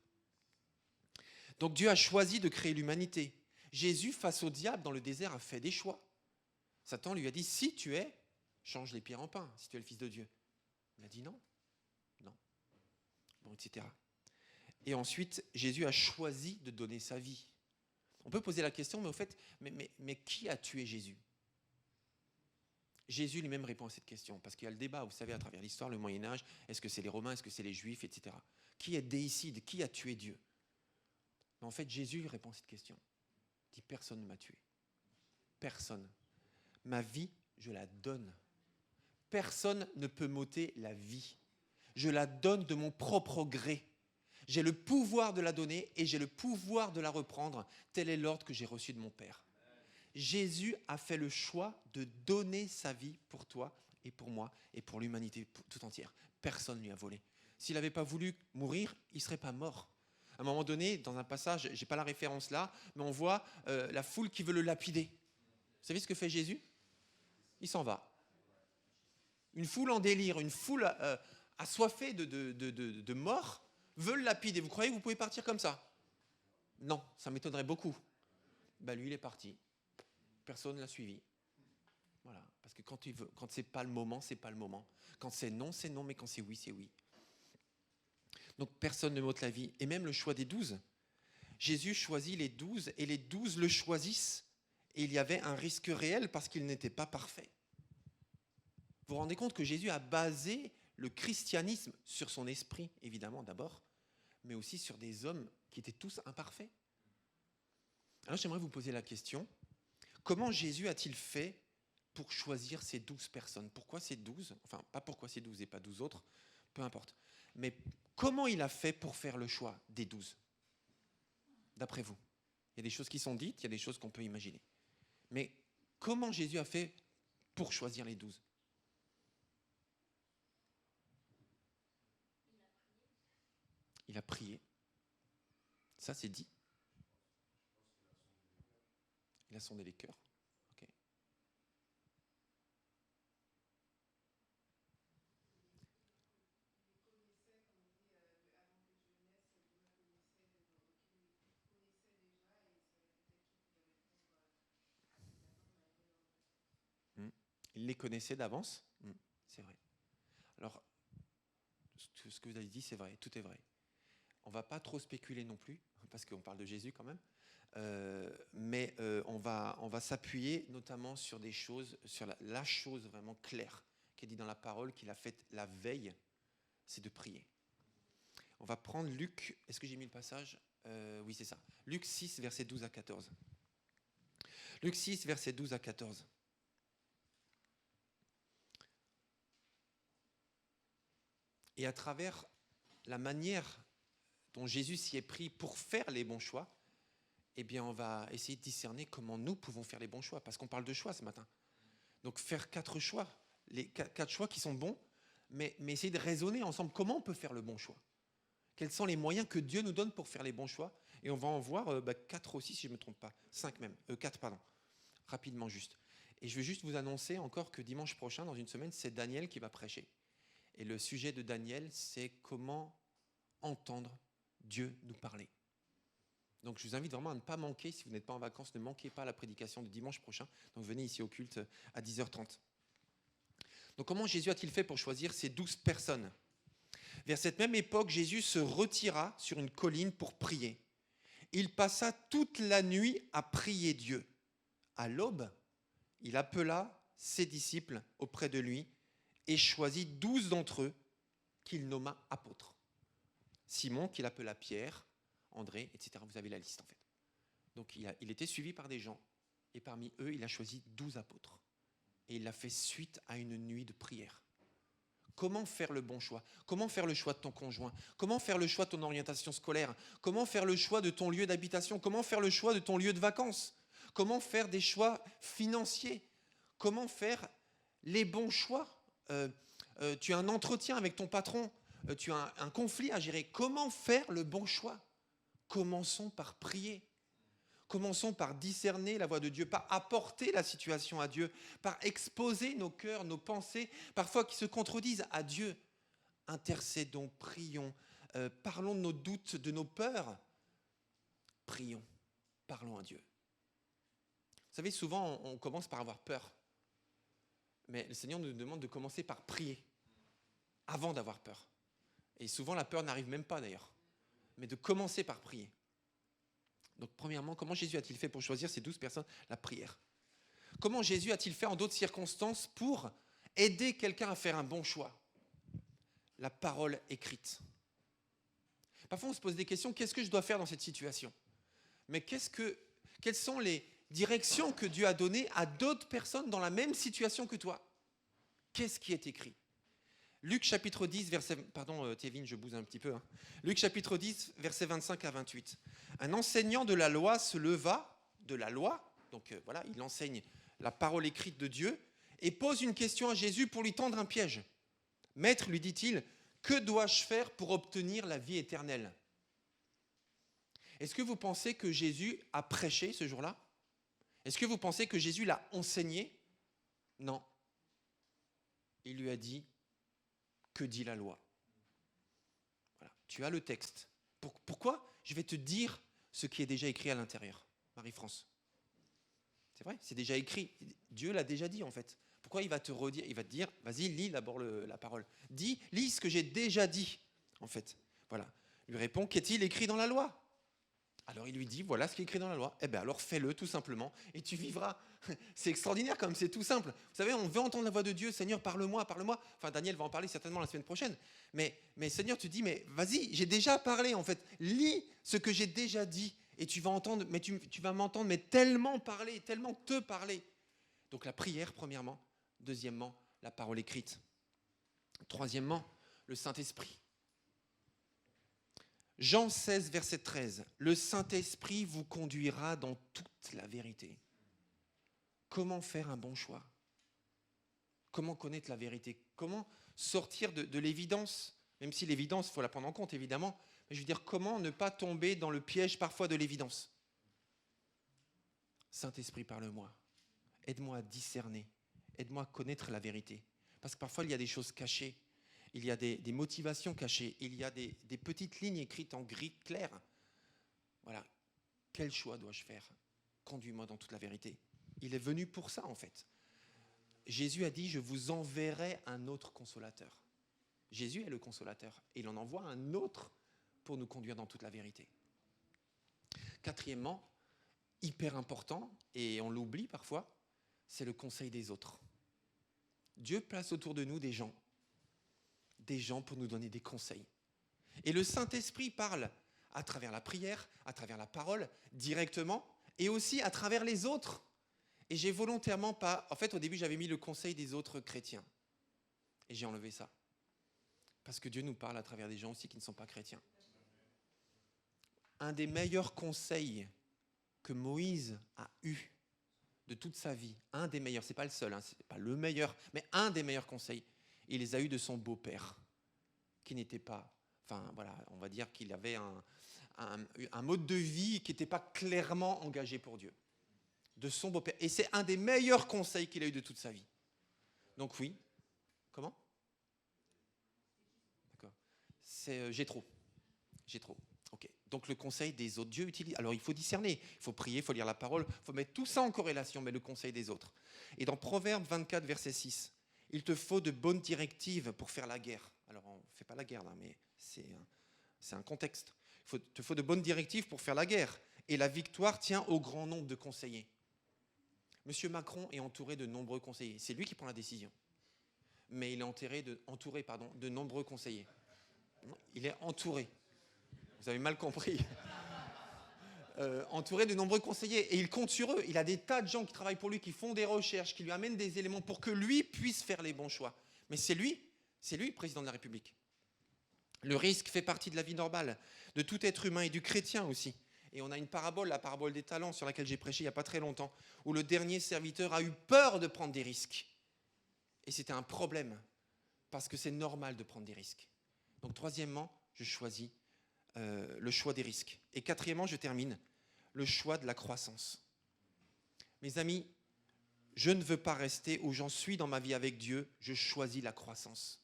Donc Dieu a choisi de créer l'humanité. Jésus, face au diable dans le désert, a fait des choix. Satan lui a dit, si tu es, change les pierres en pain, si tu es le Fils de Dieu. Il a dit non. Bon, etc. Et ensuite, Jésus a choisi de donner sa vie. On peut poser la question, mais au fait, mais qui a tué Jésus ? Jésus lui-même répond à cette question, parce qu'il y a le débat, vous savez, à travers l'histoire, le Moyen-Âge, est-ce que c'est les Romains, est-ce que c'est les Juifs, etc. Qui est déicide ? Qui a tué Dieu ? Mais en fait, Jésus lui répond à cette question. Il dit, personne ne m'a tué. Personne. Ma vie, je la donne. Personne ne peut m'ôter la vie. Je la donne de mon propre gré. J'ai le pouvoir de la donner et j'ai le pouvoir de la reprendre. Tel est l'ordre que j'ai reçu de mon Père. Jésus a fait le choix de donner sa vie pour toi et pour moi et pour l'humanité tout entière. Personne ne lui a volé. S'il n'avait pas voulu mourir, il ne serait pas mort. À un moment donné, dans un passage, je n'ai pas la référence là, mais on voit la foule qui veut le lapider. Vous savez ce que fait Jésus ? Il s'en va. Une foule en délire, une foule assoiffée de mort, veut le lapider. Vous croyez que vous pouvez partir comme ça ? Non, ça m'étonnerait beaucoup. Lui, il est parti. Personne ne l'a suivi. Voilà, parce que quand c'est pas le moment, c'est pas le moment. Quand c'est non, mais quand c'est oui, c'est oui. Donc personne ne m'ôte la vie. Et même le choix des 12. Jésus choisit les 12 et les 12 le choisissent. Et il y avait un risque réel parce qu'il n'était pas parfait. Vous vous rendez compte que Jésus a basé le christianisme sur son esprit, évidemment d'abord, mais aussi sur des hommes qui étaient tous imparfaits. Alors j'aimerais vous poser la question, comment Jésus a-t-il fait pour choisir ces 12 personnes ? Pourquoi ces 12 ? Enfin, pas pourquoi ces 12 et pas 12 autres, peu importe. Mais comment il a fait pour faire le choix des 12 ? D'après vous ? Il y a des choses qui sont dites, il y a des choses qu'on peut imaginer. Mais comment Jésus a fait pour choisir les 12 ? Il a prié. Ça, c'est dit. Il a sondé les cœurs. Ok. Il les connaissait d'avance. C'est vrai. Alors, ce que vous avez dit, c'est vrai, tout est vrai. On ne va pas trop spéculer non plus, parce qu'on parle de Jésus quand même, mais on va s'appuyer notamment sur des choses, sur la chose vraiment claire qui est dit dans la parole, qu'il a faite la veille, c'est de prier. On va prendre Luc, est-ce que j'ai mis le passage ? Oui, c'est ça. Luc 6, versets 12 à 14. Luc 6, versets 12 à 14. Et à travers la manière dont Jésus s'y est pris pour faire les bons choix, eh bien, on va essayer de discerner comment nous pouvons faire les bons choix, parce qu'on parle de choix ce matin. Donc, faire 4 choix, les 4 choix qui sont bons, mais essayer de raisonner ensemble comment on peut faire le bon choix. Quels sont les moyens que Dieu nous donne pour faire les bons choix ? Et on va en voir 4 aussi, si je ne me trompe pas. 5 même. 4, pardon. Rapidement juste. Et je vais juste vous annoncer encore que dimanche prochain, dans une semaine, c'est Daniel qui va prêcher. Et le sujet de Daniel, c'est comment entendre Dieu nous parler. Donc je vous invite vraiment à ne pas manquer, si vous n'êtes pas en vacances, ne manquez pas la prédication de dimanche prochain. Donc venez ici au culte à 10h30. Donc comment Jésus a-t-il fait pour choisir ces 12 personnes ? Vers cette même époque, Jésus se retira sur une colline pour prier. Il passa toute la nuit à prier Dieu. À l'aube, il appela ses disciples auprès de lui et choisit 12 d'entre eux qu'il nomma apôtres. Simon, qu'il appela Pierre, André, etc. Vous avez la liste en fait. Donc il était suivi par des gens et parmi eux, il a choisi 12 apôtres. Et il l'a fait suite à une nuit de prière. Comment faire le bon choix ? Comment faire le choix de ton conjoint ? Comment faire le choix de ton orientation scolaire ? Comment faire le choix de ton lieu d'habitation ? Comment faire le choix de ton lieu de vacances ? Comment faire des choix financiers ? Comment faire les bons choix ? Tu as un entretien avec ton patron, tu as un conflit à gérer. Comment faire le bon choix ? Commençons par prier. Commençons par discerner la voix de Dieu, par apporter la situation à Dieu, par exposer nos cœurs, nos pensées, parfois qui se contredisent à Dieu. Intercédons, prions, parlons de nos doutes, de nos peurs. Prions, parlons à Dieu. Vous savez, souvent on commence par avoir peur. Mais le Seigneur nous demande de commencer par prier avant d'avoir peur. Et souvent, la peur n'arrive même pas d'ailleurs. Mais de commencer par prier. Donc, premièrement, comment Jésus a-t-il fait pour choisir ces 12 personnes ? La prière. Comment Jésus a-t-il fait en d'autres circonstances pour aider quelqu'un à faire un bon choix ? La parole écrite. Parfois, on se pose des questions. Qu'est-ce que je dois faire dans cette situation ? Mais quelles sont les direction que Dieu a donnée à d'autres personnes dans la même situation que toi. Qu'est-ce qui est écrit ? Luc chapitre 10, verset... Pardon, Thévin, je bouse un petit peu. Luc chapitre 10, versets 25 à 28. Un enseignant de la loi se leva, de la loi, donc voilà, il enseigne la parole écrite de Dieu, et pose une question à Jésus pour lui tendre un piège. Maître, lui dit-il, que dois-je faire pour obtenir la vie éternelle ? Est-ce que vous pensez que Jésus a prêché ce jour-là ? Est-ce que vous pensez que Jésus l'a enseigné ? Non. Il lui a dit, que dit la loi ? Voilà. Tu as le texte. Pourquoi ? Je vais te dire ce qui est déjà écrit à l'intérieur. Marie-France. C'est vrai, c'est déjà écrit. Dieu l'a déjà dit en fait. Pourquoi il va te redire ? Il va te dire, vas-y, lis d'abord la parole. Lis ce que j'ai déjà dit, en fait. Voilà. Il lui répond, qu'est-il écrit dans la loi ? Alors il lui dit, voilà ce qui est écrit dans la loi. Eh bien alors fais-le tout simplement et tu vivras. C'est extraordinaire comme c'est tout simple. Vous savez, on veut entendre la voix de Dieu. Seigneur, parle-moi, parle-moi. Enfin, Daniel va en parler certainement la semaine prochaine. Mais Seigneur, tu dis, mais vas-y, j'ai déjà parlé en fait. Lis ce que j'ai déjà dit et tu vas entendre, mais tu vas m'entendre, mais tellement parler, tellement te parler. Donc la prière, premièrement. Deuxièmement, la parole écrite. Troisièmement, le Saint-Esprit. Jean 16, verset 13. Le Saint-Esprit vous conduira dans toute la vérité. Comment faire un bon choix ? Comment connaître la vérité ? Comment sortir de l'évidence ? Même si l'évidence, il faut la prendre en compte, évidemment. Mais je veux dire, comment ne pas tomber dans le piège parfois de l'évidence ? Saint-Esprit, parle-moi. Aide-moi à discerner. Aide-moi à connaître la vérité. Parce que parfois, il y a des choses cachées. Il y a des motivations cachées. Il y a des petites lignes écrites en gris clair. Voilà. Quel choix dois-je faire? Conduis-moi dans toute la vérité. Il est venu pour ça, en fait. Jésus a dit, je vous enverrai un autre consolateur. Jésus est le consolateur. Et il en envoie un autre pour nous conduire dans toute la vérité. Quatrièmement, hyper important, et on l'oublie parfois, c'est le conseil des autres. Dieu place autour de nous des gens pour nous donner des conseils. Et le Saint-Esprit parle à travers la prière, à travers la parole, directement, et aussi à travers les autres. Et j'ai volontairement pas... En fait, au début, j'avais mis le conseil des autres chrétiens. Et j'ai enlevé ça. Parce que Dieu nous parle à travers des gens aussi qui ne sont pas chrétiens. Un des meilleurs conseils que Moïse a eu de toute sa vie, un des meilleurs, c'est pas le seul, hein, c'est pas le meilleur, mais un des meilleurs conseils, il les a eus de son beau-père, qui n'était pas, enfin voilà, on va dire qu'il avait un mode de vie qui n'était pas clairement engagé pour Dieu. De son beau-père. Et c'est un des meilleurs conseils qu'il a eu de toute sa vie. Donc oui. Comment? D'accord. C'est Jéthro. Jéthro. Ok. Donc le conseil des autres. Dieu utilise. Alors il faut discerner, il faut prier, il faut lire la parole, il faut mettre tout ça en corrélation, mais le conseil des autres. Et dans Proverbe 24, verset 6, il te faut de bonnes directives pour faire la guerre. Alors on ne fait pas la guerre là, mais c'est un contexte. Il te faut de bonnes directives pour faire la guerre. Et la victoire tient au grand nombre de conseillers. Monsieur Macron est entouré de nombreux conseillers. C'est lui qui prend la décision. Mais il est entouré de nombreux conseillers. Il est entouré. Vous avez mal compris. Entouré de nombreux conseillers. Et il compte sur eux. Il a des tas de gens qui travaillent pour lui, qui font des recherches, qui lui amènent des éléments pour que lui puisse faire les bons choix. Mais c'est lui le président de la République. Le risque fait partie de la vie normale, de tout être humain et du chrétien aussi. Et on a une parabole, la parabole des talents, sur laquelle j'ai prêché il n'y a pas très longtemps, où le dernier serviteur a eu peur de prendre des risques. Et c'était un problème, parce que c'est normal de prendre des risques. Donc troisièmement, je choisis le choix des risques. Et quatrièmement, je termine, le choix de la croissance. Mes amis, je ne veux pas rester où j'en suis dans ma vie avec Dieu, je choisis la croissance.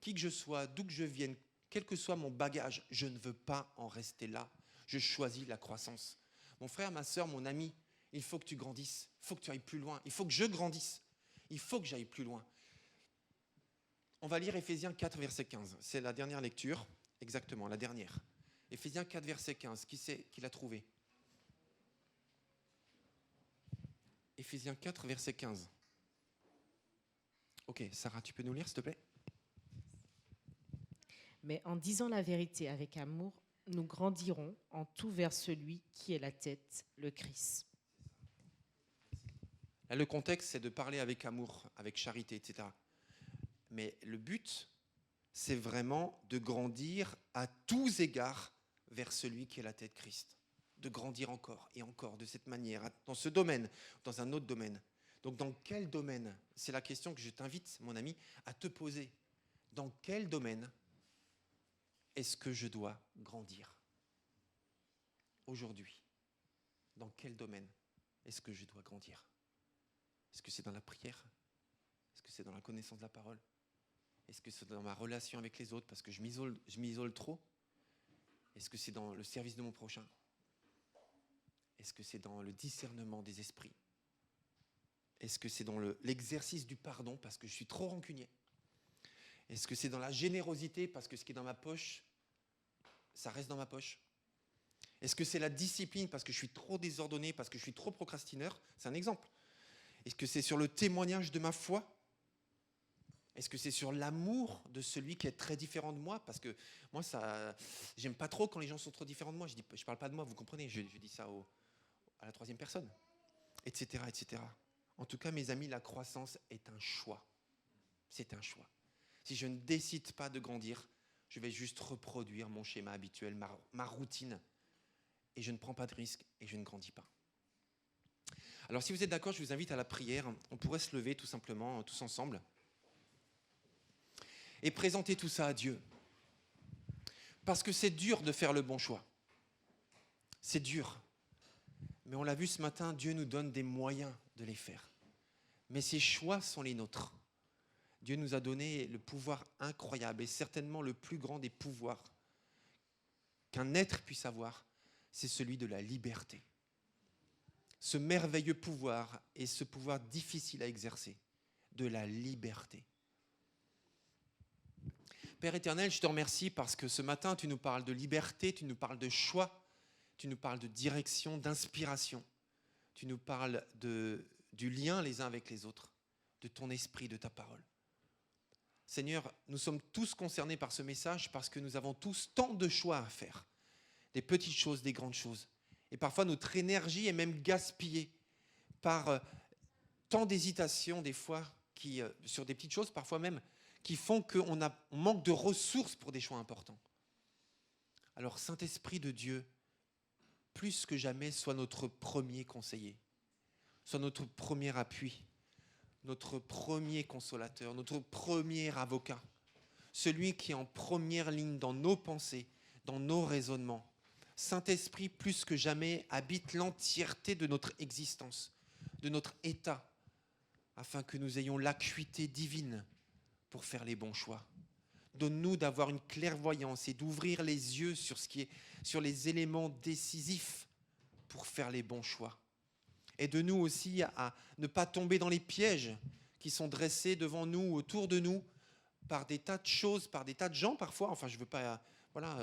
Qui que je sois, d'où que je vienne, quel que soit mon bagage, je ne veux pas en rester là. Je choisis la croissance. Mon frère, ma soeur, mon ami, il faut que tu grandisses. Il faut que tu ailles plus loin. Il faut que je grandisse. Il faut que j'aille plus loin. On va lire Éphésiens 4, verset 15. C'est la dernière lecture. Exactement, la dernière. Éphésiens 4, verset 15. Qui c'est qui l'a trouvé? Éphésiens 4, verset 15. Ok, Sarah, tu peux nous lire, s'il te plaît? Mais en disant la vérité avec amour, nous grandirons en tout vers celui qui est la tête, le Christ. Là, le contexte, c'est de parler avec amour, avec charité, etc. Mais le but, c'est vraiment de grandir à tous égards vers celui qui est la tête, Christ. De grandir encore et encore de cette manière, dans ce domaine, dans un autre domaine. Donc dans quel domaine? C'est la question que je t'invite, mon ami, à te poser. Dans quel domaine est-ce que je dois grandir aujourd'hui? Dans quel domaine est-ce que je dois grandir? Est-ce que c'est dans la prière? Est-ce que c'est dans la connaissance de la parole? Est-ce que c'est dans ma relation avec les autres parce que je m'isole trop? Est-ce que c'est dans le service de mon prochain? Est-ce que c'est dans le discernement des esprits? Est-ce que c'est dans l'exercice du pardon parce que je suis trop rancunier? Est-ce que c'est dans la générosité parce que ce qui est dans ma poche, ça reste dans ma poche? Est-ce que c'est la discipline parce que je suis trop désordonné, parce que je suis trop procrastineur? C'est un exemple. Est-ce que c'est sur le témoignage de ma foi? Est-ce que c'est sur l'amour de celui qui est très différent de moi? Parce que moi, j'aime pas trop quand les gens sont trop différents de moi. Je parle pas de moi, vous comprenez? Je dis ça à la troisième personne, etc., etc. En tout cas, mes amis, la croissance est un choix. C'est un choix. Si je ne décide pas de grandir, je vais juste reproduire mon schéma habituel, ma routine. Et je ne prends pas de risque et je ne grandis pas. Alors si vous êtes d'accord, je vous invite à la prière. On pourrait se lever tout simplement, tous ensemble. Et présenter tout ça à Dieu. Parce que c'est dur de faire le bon choix. C'est dur. Mais on l'a vu ce matin, Dieu nous donne des moyens de les faire. Mais ces choix sont les nôtres. Dieu nous a donné le pouvoir incroyable et certainement le plus grand des pouvoirs qu'un être puisse avoir, c'est celui de la liberté. Ce merveilleux pouvoir et ce pouvoir difficile à exercer, de la liberté. Père éternel, je te remercie parce que ce matin, tu nous parles de liberté, tu nous parles de choix, tu nous parles de direction, d'inspiration. Tu nous parles du lien les uns avec les autres, de ton esprit, de ta parole. Seigneur, nous sommes tous concernés par ce message parce que nous avons tous tant de choix à faire. Des petites choses, des grandes choses. Et parfois, notre énergie est même gaspillée par tant d'hésitations, des fois, sur des petites choses, parfois même, qui font qu'on manque de ressources pour des choix importants. Alors, Saint-Esprit de Dieu, plus que jamais, sois notre premier conseiller, sois notre premier appui, notre premier consolateur, notre premier avocat, celui qui est en première ligne dans nos pensées, dans nos raisonnements. Saint-Esprit, plus que jamais, habite l'entièreté de notre existence, de notre état, afin que nous ayons l'acuité divine pour faire les bons choix. Donne-nous d'avoir une clairvoyance et d'ouvrir les yeux sur les éléments décisifs pour faire les bons choix. Aide-nous aussi à ne pas tomber dans les pièges qui sont dressés devant nous, autour de nous, par des tas de choses, par des tas de gens parfois. Enfin, je ne veux pas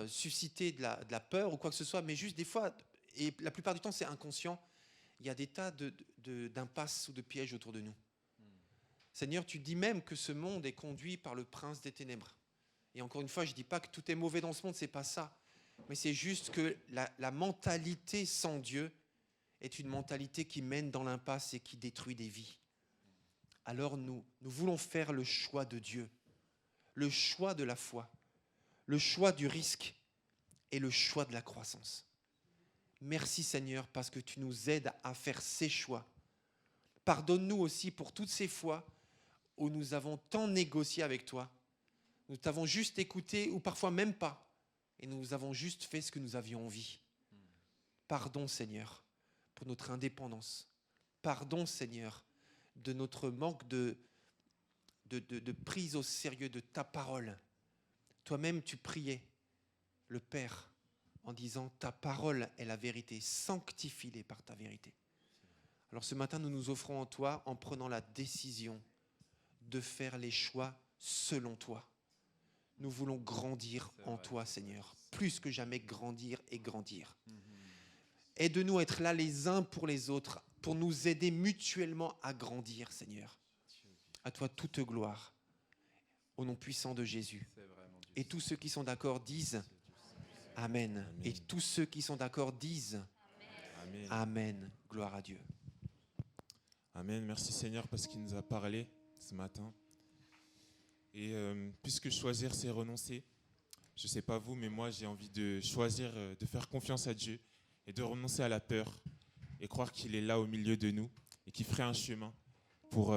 susciter de la peur ou quoi que ce soit, mais juste des fois, et la plupart du temps c'est inconscient, il y a des tas d'impasses ou de pièges autour de nous. Seigneur, tu dis même que ce monde est conduit par le prince des ténèbres. Et encore une fois, je ne dis pas que tout est mauvais dans ce monde, ce n'est pas ça. Mais c'est juste que la mentalité sans Dieu est une mentalité qui mène dans l'impasse et qui détruit des vies. Alors nous voulons faire le choix de Dieu, le choix de la foi, le choix du risque et le choix de la croissance. Merci Seigneur parce que tu nous aides à faire ces choix. Pardonne-nous aussi pour toutes ces fois où nous avons tant négocié avec toi. Nous t'avons juste écouté ou parfois même pas. Et nous avons juste fait ce que nous avions envie. Pardon Seigneur pour notre indépendance. Pardon Seigneur de notre manque de prise au sérieux de ta parole. Toi-même tu priais le Père en disant ta parole est la vérité, sanctifie-les par ta vérité. Alors ce matin nous nous offrons en toi en prenant la décision de faire les choix selon toi. Nous voulons grandir en toi, Seigneur. Plus que jamais grandir et grandir. Aide-nous à être là les uns pour les autres, pour nous aider mutuellement à grandir, Seigneur. À toi toute gloire. Au nom puissant de Jésus. Et tous ceux qui sont d'accord disent Amen. Amen. Et tous ceux qui sont d'accord disent Amen. Amen. Gloire à Dieu. Amen. Merci Seigneur parce qu'il nous a parlé ce matin. Et puisque choisir, c'est renoncer, je ne sais pas vous, mais moi, j'ai envie de choisir de faire confiance à Dieu et de renoncer à la peur et croire qu'il est là au milieu de nous et qu'il ferait un chemin pour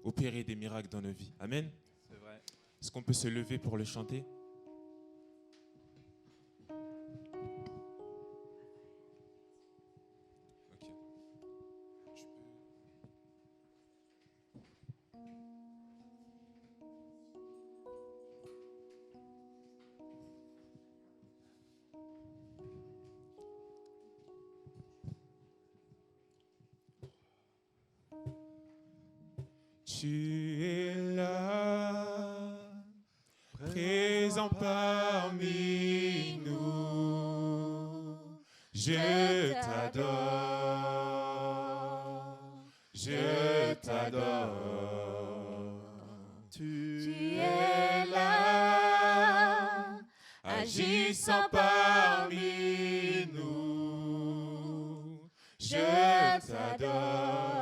opérer des miracles dans nos vies. Amen. C'est vrai. Est-ce qu'on peut se lever pour le chanter ? Tu es là, présent parmi nous. Je t'adore, je t'adore. Tu es là, agissant parmi nous. Je t'adore.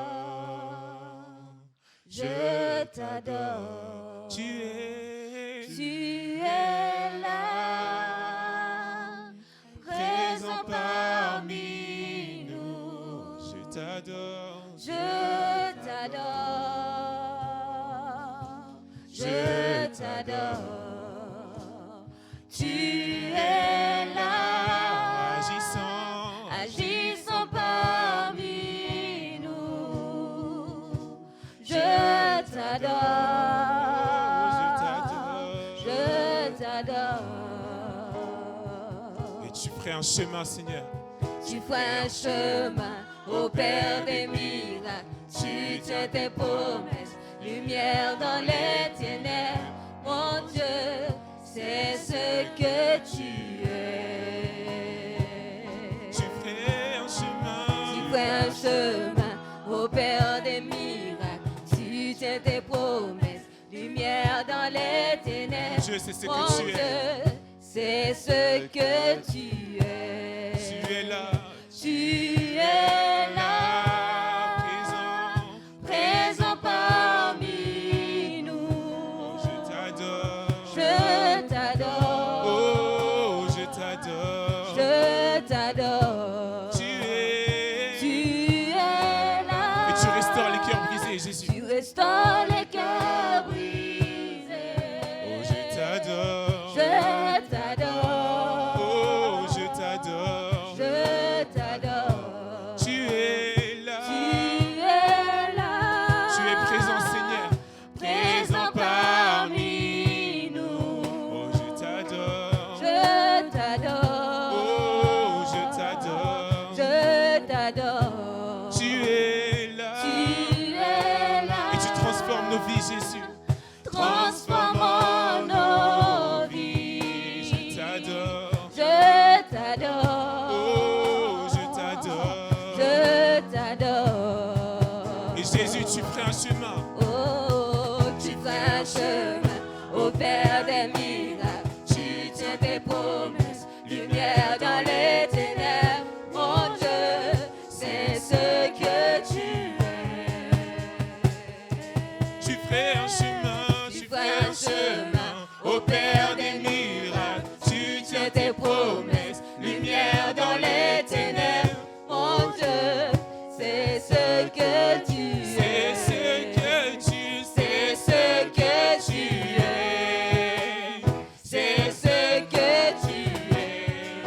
Je t'adore. Tu es là, présent parmi nous. Je t'adore. Je t'adore. Je t'adore. Tu es là, agissant agissant parmi nous. je t'adore. Et tu ferais un chemin, Seigneur. Tu ferais un chemin au Père des miracles. Tu tiens tes promesses, lumière dans les ténèbres. Mon Dieu, c'est ce que tu es. Tu ferais un chemin. Tu ferais un chemin au Père des miracles. Tu tiens tes promesses, lumière dans les ténèbres. Dieu, c'est ce Mon que tu es. Dieu, c'est ce que tu es. Tu es là. Tu es là, présent parmi nous. Je t'adore. Je t'adore. Oh, je t'adore. Je t'adore. Tu es là. Et tu restaures les cœurs brisés, Jésus. Tu restaures les cœurs brisés. Oh, je t'adore. Je t'adore. Oh, je t'adore. Je t'adore. Tu es là. Tu es là. Tu es présent, Seigneur. Présent parmi nous. Oh, je t'adore. Je t'adore. Oh, je t'adore. Je t'adore. Tu es là. Tu es là. Et tu transformes nos vies, Jésus. Transformons nos vies. Je t'adore. Je t'adore. Oh, je t'adore. Je t'adore. Et Jésus, tu ferais un chemin. Oh, tu ferais un chemin au Père des miracles. Tu tiens tes promesses, lumière dans les ténèbres. Mon Dieu, c'est ce que tu es. Tu ferais un chemin. Tu ferais un chemin. Au Père des miracles. Tu tiens tes promesses. Lumière dans les ténèbres. Mon Dieu, c'est ce que tu es. C'est ce que tu sais. C'est ce que tu es. C'est ce que tu es.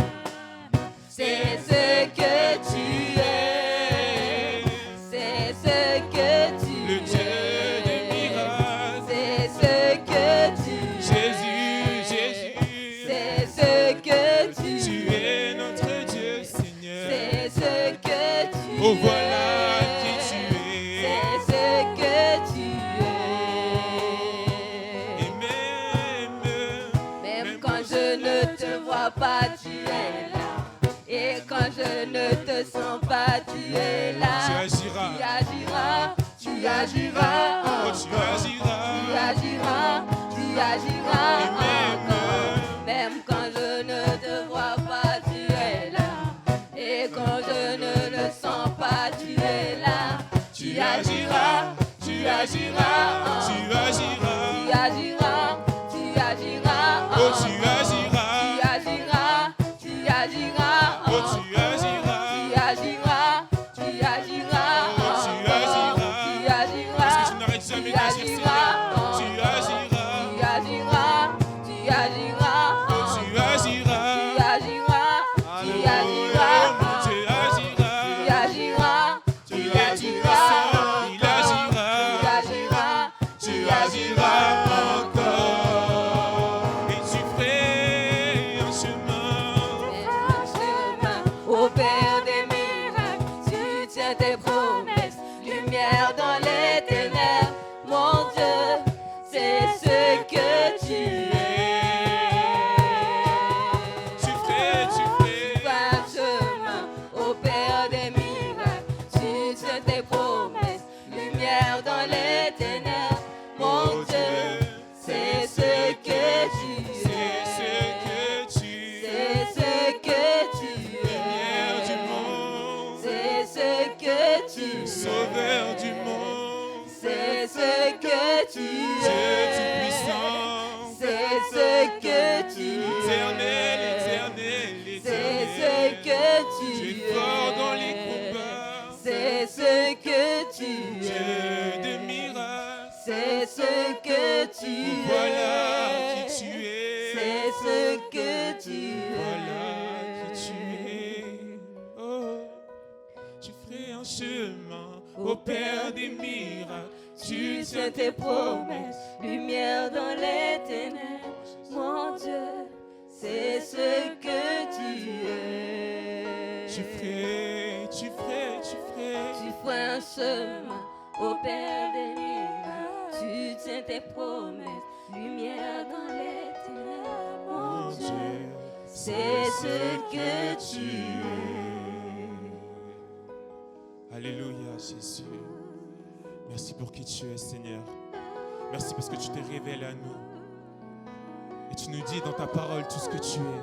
C'est ce que tu es. C'est ce que tu es. Le Dieu des miracles. C'est ce que tu es. Jésus, Jésus. C'est ce que tu Tu es. es notre Dieu, Seigneur. C'est ce que tu Oh, es. voilà qui tu es. C'est ce que tu Et es. Même quand je ne te vois pas, tu es là. Et quand je ne te sens pas, tu es là. Tu agiras. Tu agiras. Tu agiras. Oh, tu agiras. Tu agiras. Tu agiras. encore. Même quand je ne te vois pas, tu es là. Et quand je ne le sens pas, tu es là. Tu agiras. Tu agiras. Tu agiras. Tu agiras. Tu agiras. Oh, tu agiras. Tu agiras. Tu agiras. Oh, tu agiras. Tu agiras. Tu agiras. Oh, tu agiras. Tu agiras. Parce que tu n'arrêtes jamais Tu d'agir, Seigneur. Tu agiras. agiras. Tu agiras. Tu agiras. Oh, tu agiras. Tu agiras. Tu agiras. Mon Dieu agira. Tu agiras. Tu es tout puissant. Il agira. Tu agiras. Tu agiras encore. Et tu ferais un chemin. Au Père des miracles, tu tiens tes promesses, lumière dans les ténèbres. Mon Dieu, c'est ce que tu es. Tu ferais un chemin au Père des miracles, tu tiens tes promesses, lumière dans les ténèbres. Mon Dieu, c'est ce que tu es. C'est ce que tu C'est ce que tu Lumière du monde. C'est ce que tu Sauveur du monde. C'est ce que tu Dieu tout-puissant. C'est ce que tu Éternel, éternel, C'est éternel. ce que tu Tu es fort dans les combats. C'est ce que tu Dieu de miracles. C'est ce que tu Voilà qui tu es. C'est ce que tu Voilà qui tu es. Oh, tu ferais un chemin au Père des miracles. Tu tiens tes promesses, lumière dans les ténèbres. Mon Dieu, c'est ce que tu es. Tu ferais. Tu ferais un chemin au Père des miracles. Tu tiens tes promesses, lumière dans les ténèbres. Mon Dieu, c'est ce que tu es. Alléluia, Jésus. Merci pour qui tu es, Seigneur. Merci parce que tu t'es révélé à nous. Et tu nous dis dans ta parole tout ce que tu es.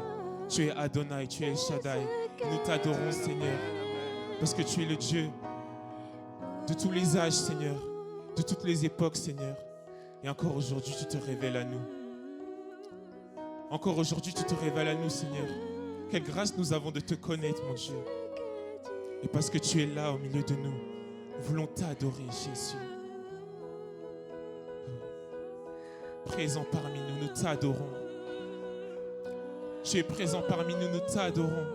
Tu es Adonai, tu es Shaddai. Nous t'adorons, Seigneur. Parce que tu es le Dieu de tous les âges, Seigneur. De toutes les époques, Seigneur. Et encore aujourd'hui, tu te révèles à nous. Encore aujourd'hui, tu te révèles à nous, Seigneur. Quelle grâce nous avons de te connaître, mon Dieu. Et parce que tu es là au milieu de nous, nous voulons t'adorer, Jésus. Présent parmi nous, nous t'adorons. Tu es présent parmi nous, nous t'adorons.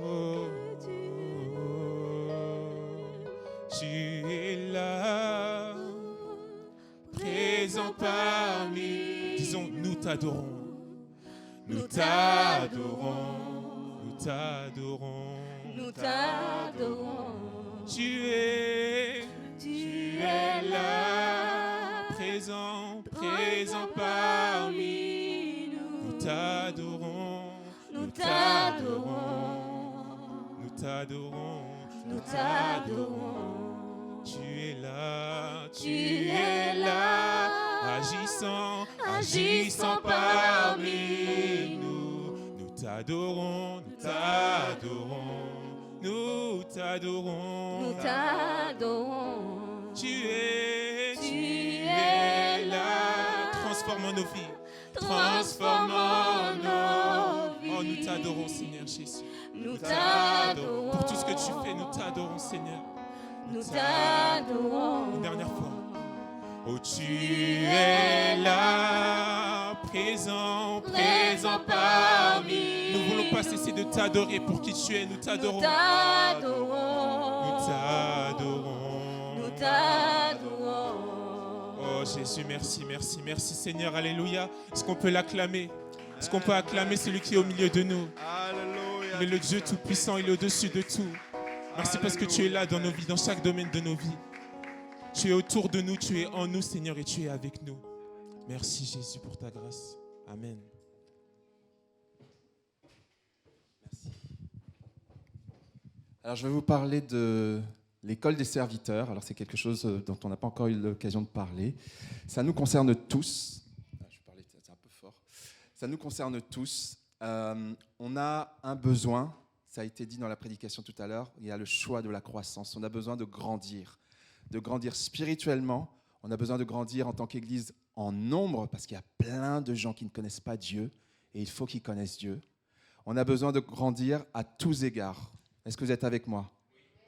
Oh, tu es là, présent parmi. Disons, nous t'adorons. Nous t'adorons. Nous t'adorons. Nous t'adorons. Tu es là, présent parmi nous. Nous t'adorons. Nous t'adorons. Nous t'adorons. Nous t'adorons. Tu es là, agissant parmi nous. Nous t'adorons, nous t'adorons, nous t'adorons, Nous t'adorons. Tu es là, transformant nos vies, transformant nos vies. Oh, nous t'adorons, Seigneur Jésus. Nous t'adorons. Pour tout ce que tu fais, nous t'adorons, Seigneur. Nous t'adorons. Une dernière fois. Oh, tu es là, présent parmi. Nous voulons pas cesser de t'adorer pour qui tu es. Nous t'adorons. Nous t'adorons. Nous t'adorons. Nous t'adorons. Oh Jésus, merci, merci, merci Seigneur, alléluia. Est-ce qu'on peut l'acclamer? Est-ce qu'on peut acclamer celui qui est au milieu de nous? Alléluia. Mais le Dieu Tout-Puissant, il est au-dessus de tout. Merci parce que tu es là dans nos vies, dans chaque domaine de nos vies. Tu es autour de nous, tu es en nous, Seigneur, et tu es avec nous. Merci Jésus pour ta grâce. Amen. Alors, je vais vous parler de l'école des serviteurs. Alors, c'est quelque chose dont on n'a pas encore eu l'occasion de parler. Ça nous concerne tous. Je vais parler, c'est un peu fort. Ça nous concerne tous. On a un besoin. Ça a été dit dans la prédication tout à l'heure. Il y a le choix de la croissance. On a besoin de grandir spirituellement. On a besoin de grandir en tant qu'Église en nombre, parce qu'il y a plein de gens qui ne connaissent pas Dieu, et il faut qu'ils connaissent Dieu. On a besoin de grandir à tous égards. Est-ce que vous êtes avec moi?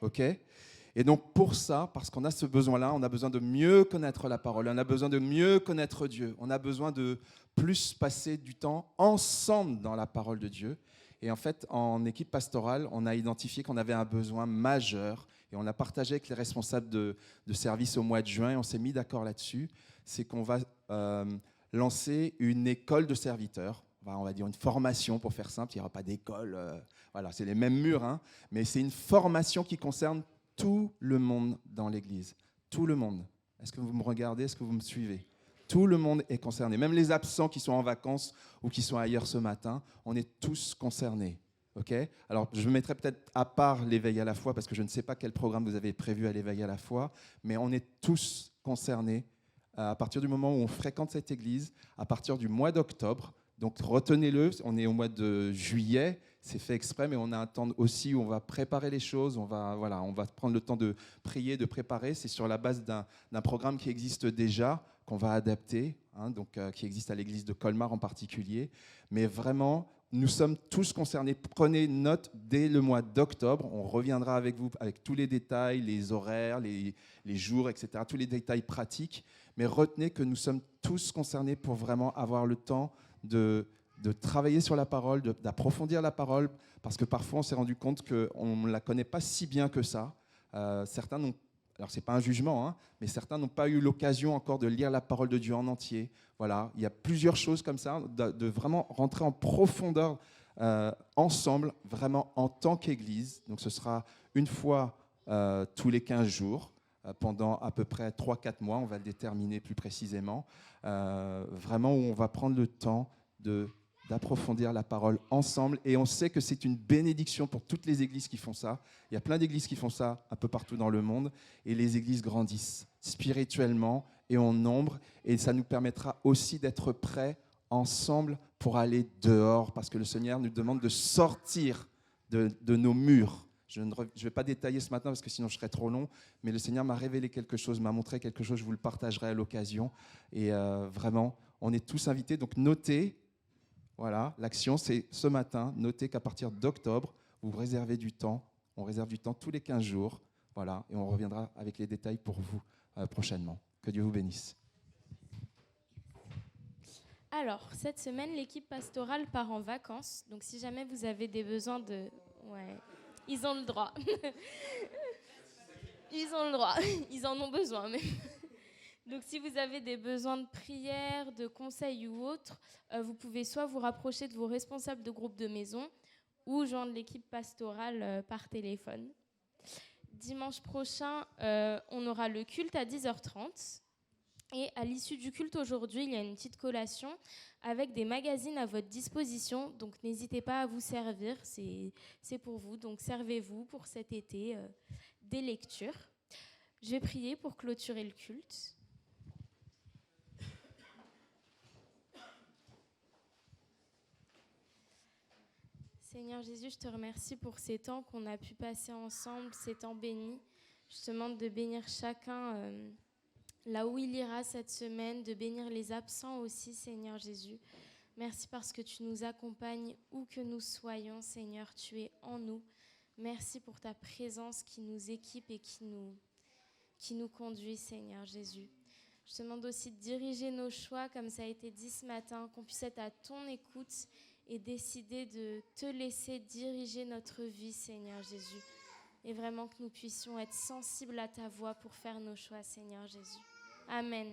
OK? Et donc pour ça, parce qu'on a ce besoin-là, on a besoin de mieux connaître la parole, on a besoin de mieux connaître Dieu, on a besoin de plus passer du temps ensemble dans la parole de Dieu. Et en fait, en équipe pastorale, on a identifié qu'on avait un besoin majeur, et on a partagé avec les responsables de service au mois de juin, et on s'est mis d'accord là-dessus, c'est qu'on va lancer une école de serviteurs. On va dire une formation, pour faire simple, il n'y aura pas d'école, voilà, c'est les mêmes murs, hein, mais c'est une formation qui concerne tout le monde dans l'Église. Tout le monde. Est-ce que vous me regardez? Est-ce que vous me suivez? Tout le monde est concerné. Même les absents qui sont en vacances ou qui sont ailleurs ce matin, on est tous concernés. Okay? Alors, je mettrai peut-être à part l'éveil à la foi, parce que je ne sais pas quel programme vous avez prévu à l'éveil à la foi, mais on est tous concernés à partir du moment où on fréquente cette église, à partir du mois d'octobre. Donc, retenez-le, on est au mois de juillet, c'est fait exprès, mais on a un temps aussi où on va préparer les choses, on va prendre le temps de prier, de préparer. C'est sur la base d'un programme qui existe déjà, qu'on va adapter, hein, donc, qui existe à l'église de Colmar en particulier. Mais vraiment, nous sommes tous concernés. Prenez note dès le mois d'octobre. On reviendra avec vous avec tous les détails, les horaires, les jours, etc., tous les détails pratiques. Mais retenez que nous sommes tous concernés pour vraiment avoir le temps de travailler sur la parole, d'approfondir la parole, parce que parfois on s'est rendu compte qu'on ne la connaît pas si bien que ça. Certains n'ont alors c'est pas un jugement, hein, mais certains n'ont pas eu l'occasion encore de lire la parole de Dieu en entier. Voilà, il y a plusieurs choses comme ça, de vraiment rentrer en profondeur ensemble, vraiment en tant qu'Église. Donc ce sera une fois tous les 15 jours, pendant à peu près 3-4 mois, on va le déterminer plus précisément, vraiment où on va prendre le temps d'approfondir la parole ensemble. Et on sait que c'est une bénédiction pour toutes les églises qui font ça. Il y a plein d'églises qui font ça un peu partout dans le monde. Et les églises grandissent spirituellement et en nombre. Et ça nous permettra aussi d'être prêts ensemble pour aller dehors. Parce que le Seigneur nous demande de sortir de nos murs. Je ne vais pas détailler ce matin parce que sinon je serais trop long. Mais le Seigneur m'a révélé quelque chose, m'a montré quelque chose. Je vous le partagerai à l'occasion. Et vraiment, on est tous invités. Donc notez. Voilà, l'action, c'est ce matin. Notez qu'à partir d'octobre, vous réservez du temps. On réserve du temps tous les 15 jours. Voilà, et on reviendra avec les détails pour vous prochainement. Que Dieu vous bénisse. Alors, cette semaine, l'équipe pastorale part en vacances. Donc, si jamais vous avez des besoins de... Ouais, ils ont le droit. Ils ont le droit. Ils en ont besoin, mais... Donc, si vous avez des besoins de prière, de conseils ou autres, vous pouvez soit vous rapprocher de vos responsables de groupe de maison ou joindre l'équipe pastorale par téléphone. Dimanche prochain, on aura le culte à 10h30. Et à l'issue du culte aujourd'hui, il y a une petite collation avec des magazines à votre disposition. Donc, n'hésitez pas à vous servir. C'est pour vous. Donc, servez-vous pour cet été des lectures. Je vais prier pour clôturer le culte. Seigneur Jésus, je te remercie pour ces temps qu'on a pu passer ensemble, ces temps bénis. Je te demande de bénir chacun là où il ira cette semaine, de bénir les absents aussi, Seigneur Jésus. Merci parce que tu nous accompagnes où que nous soyons, Seigneur, tu es en nous. Merci pour ta présence qui nous équipe et qui nous conduit, Seigneur Jésus. Je te demande aussi de diriger nos choix, comme ça a été dit ce matin, qu'on puisse être à ton écoute et décider de te laisser diriger notre vie, Seigneur Jésus. Et vraiment que nous puissions être sensibles à ta voix pour faire nos choix, Seigneur Jésus. Amen.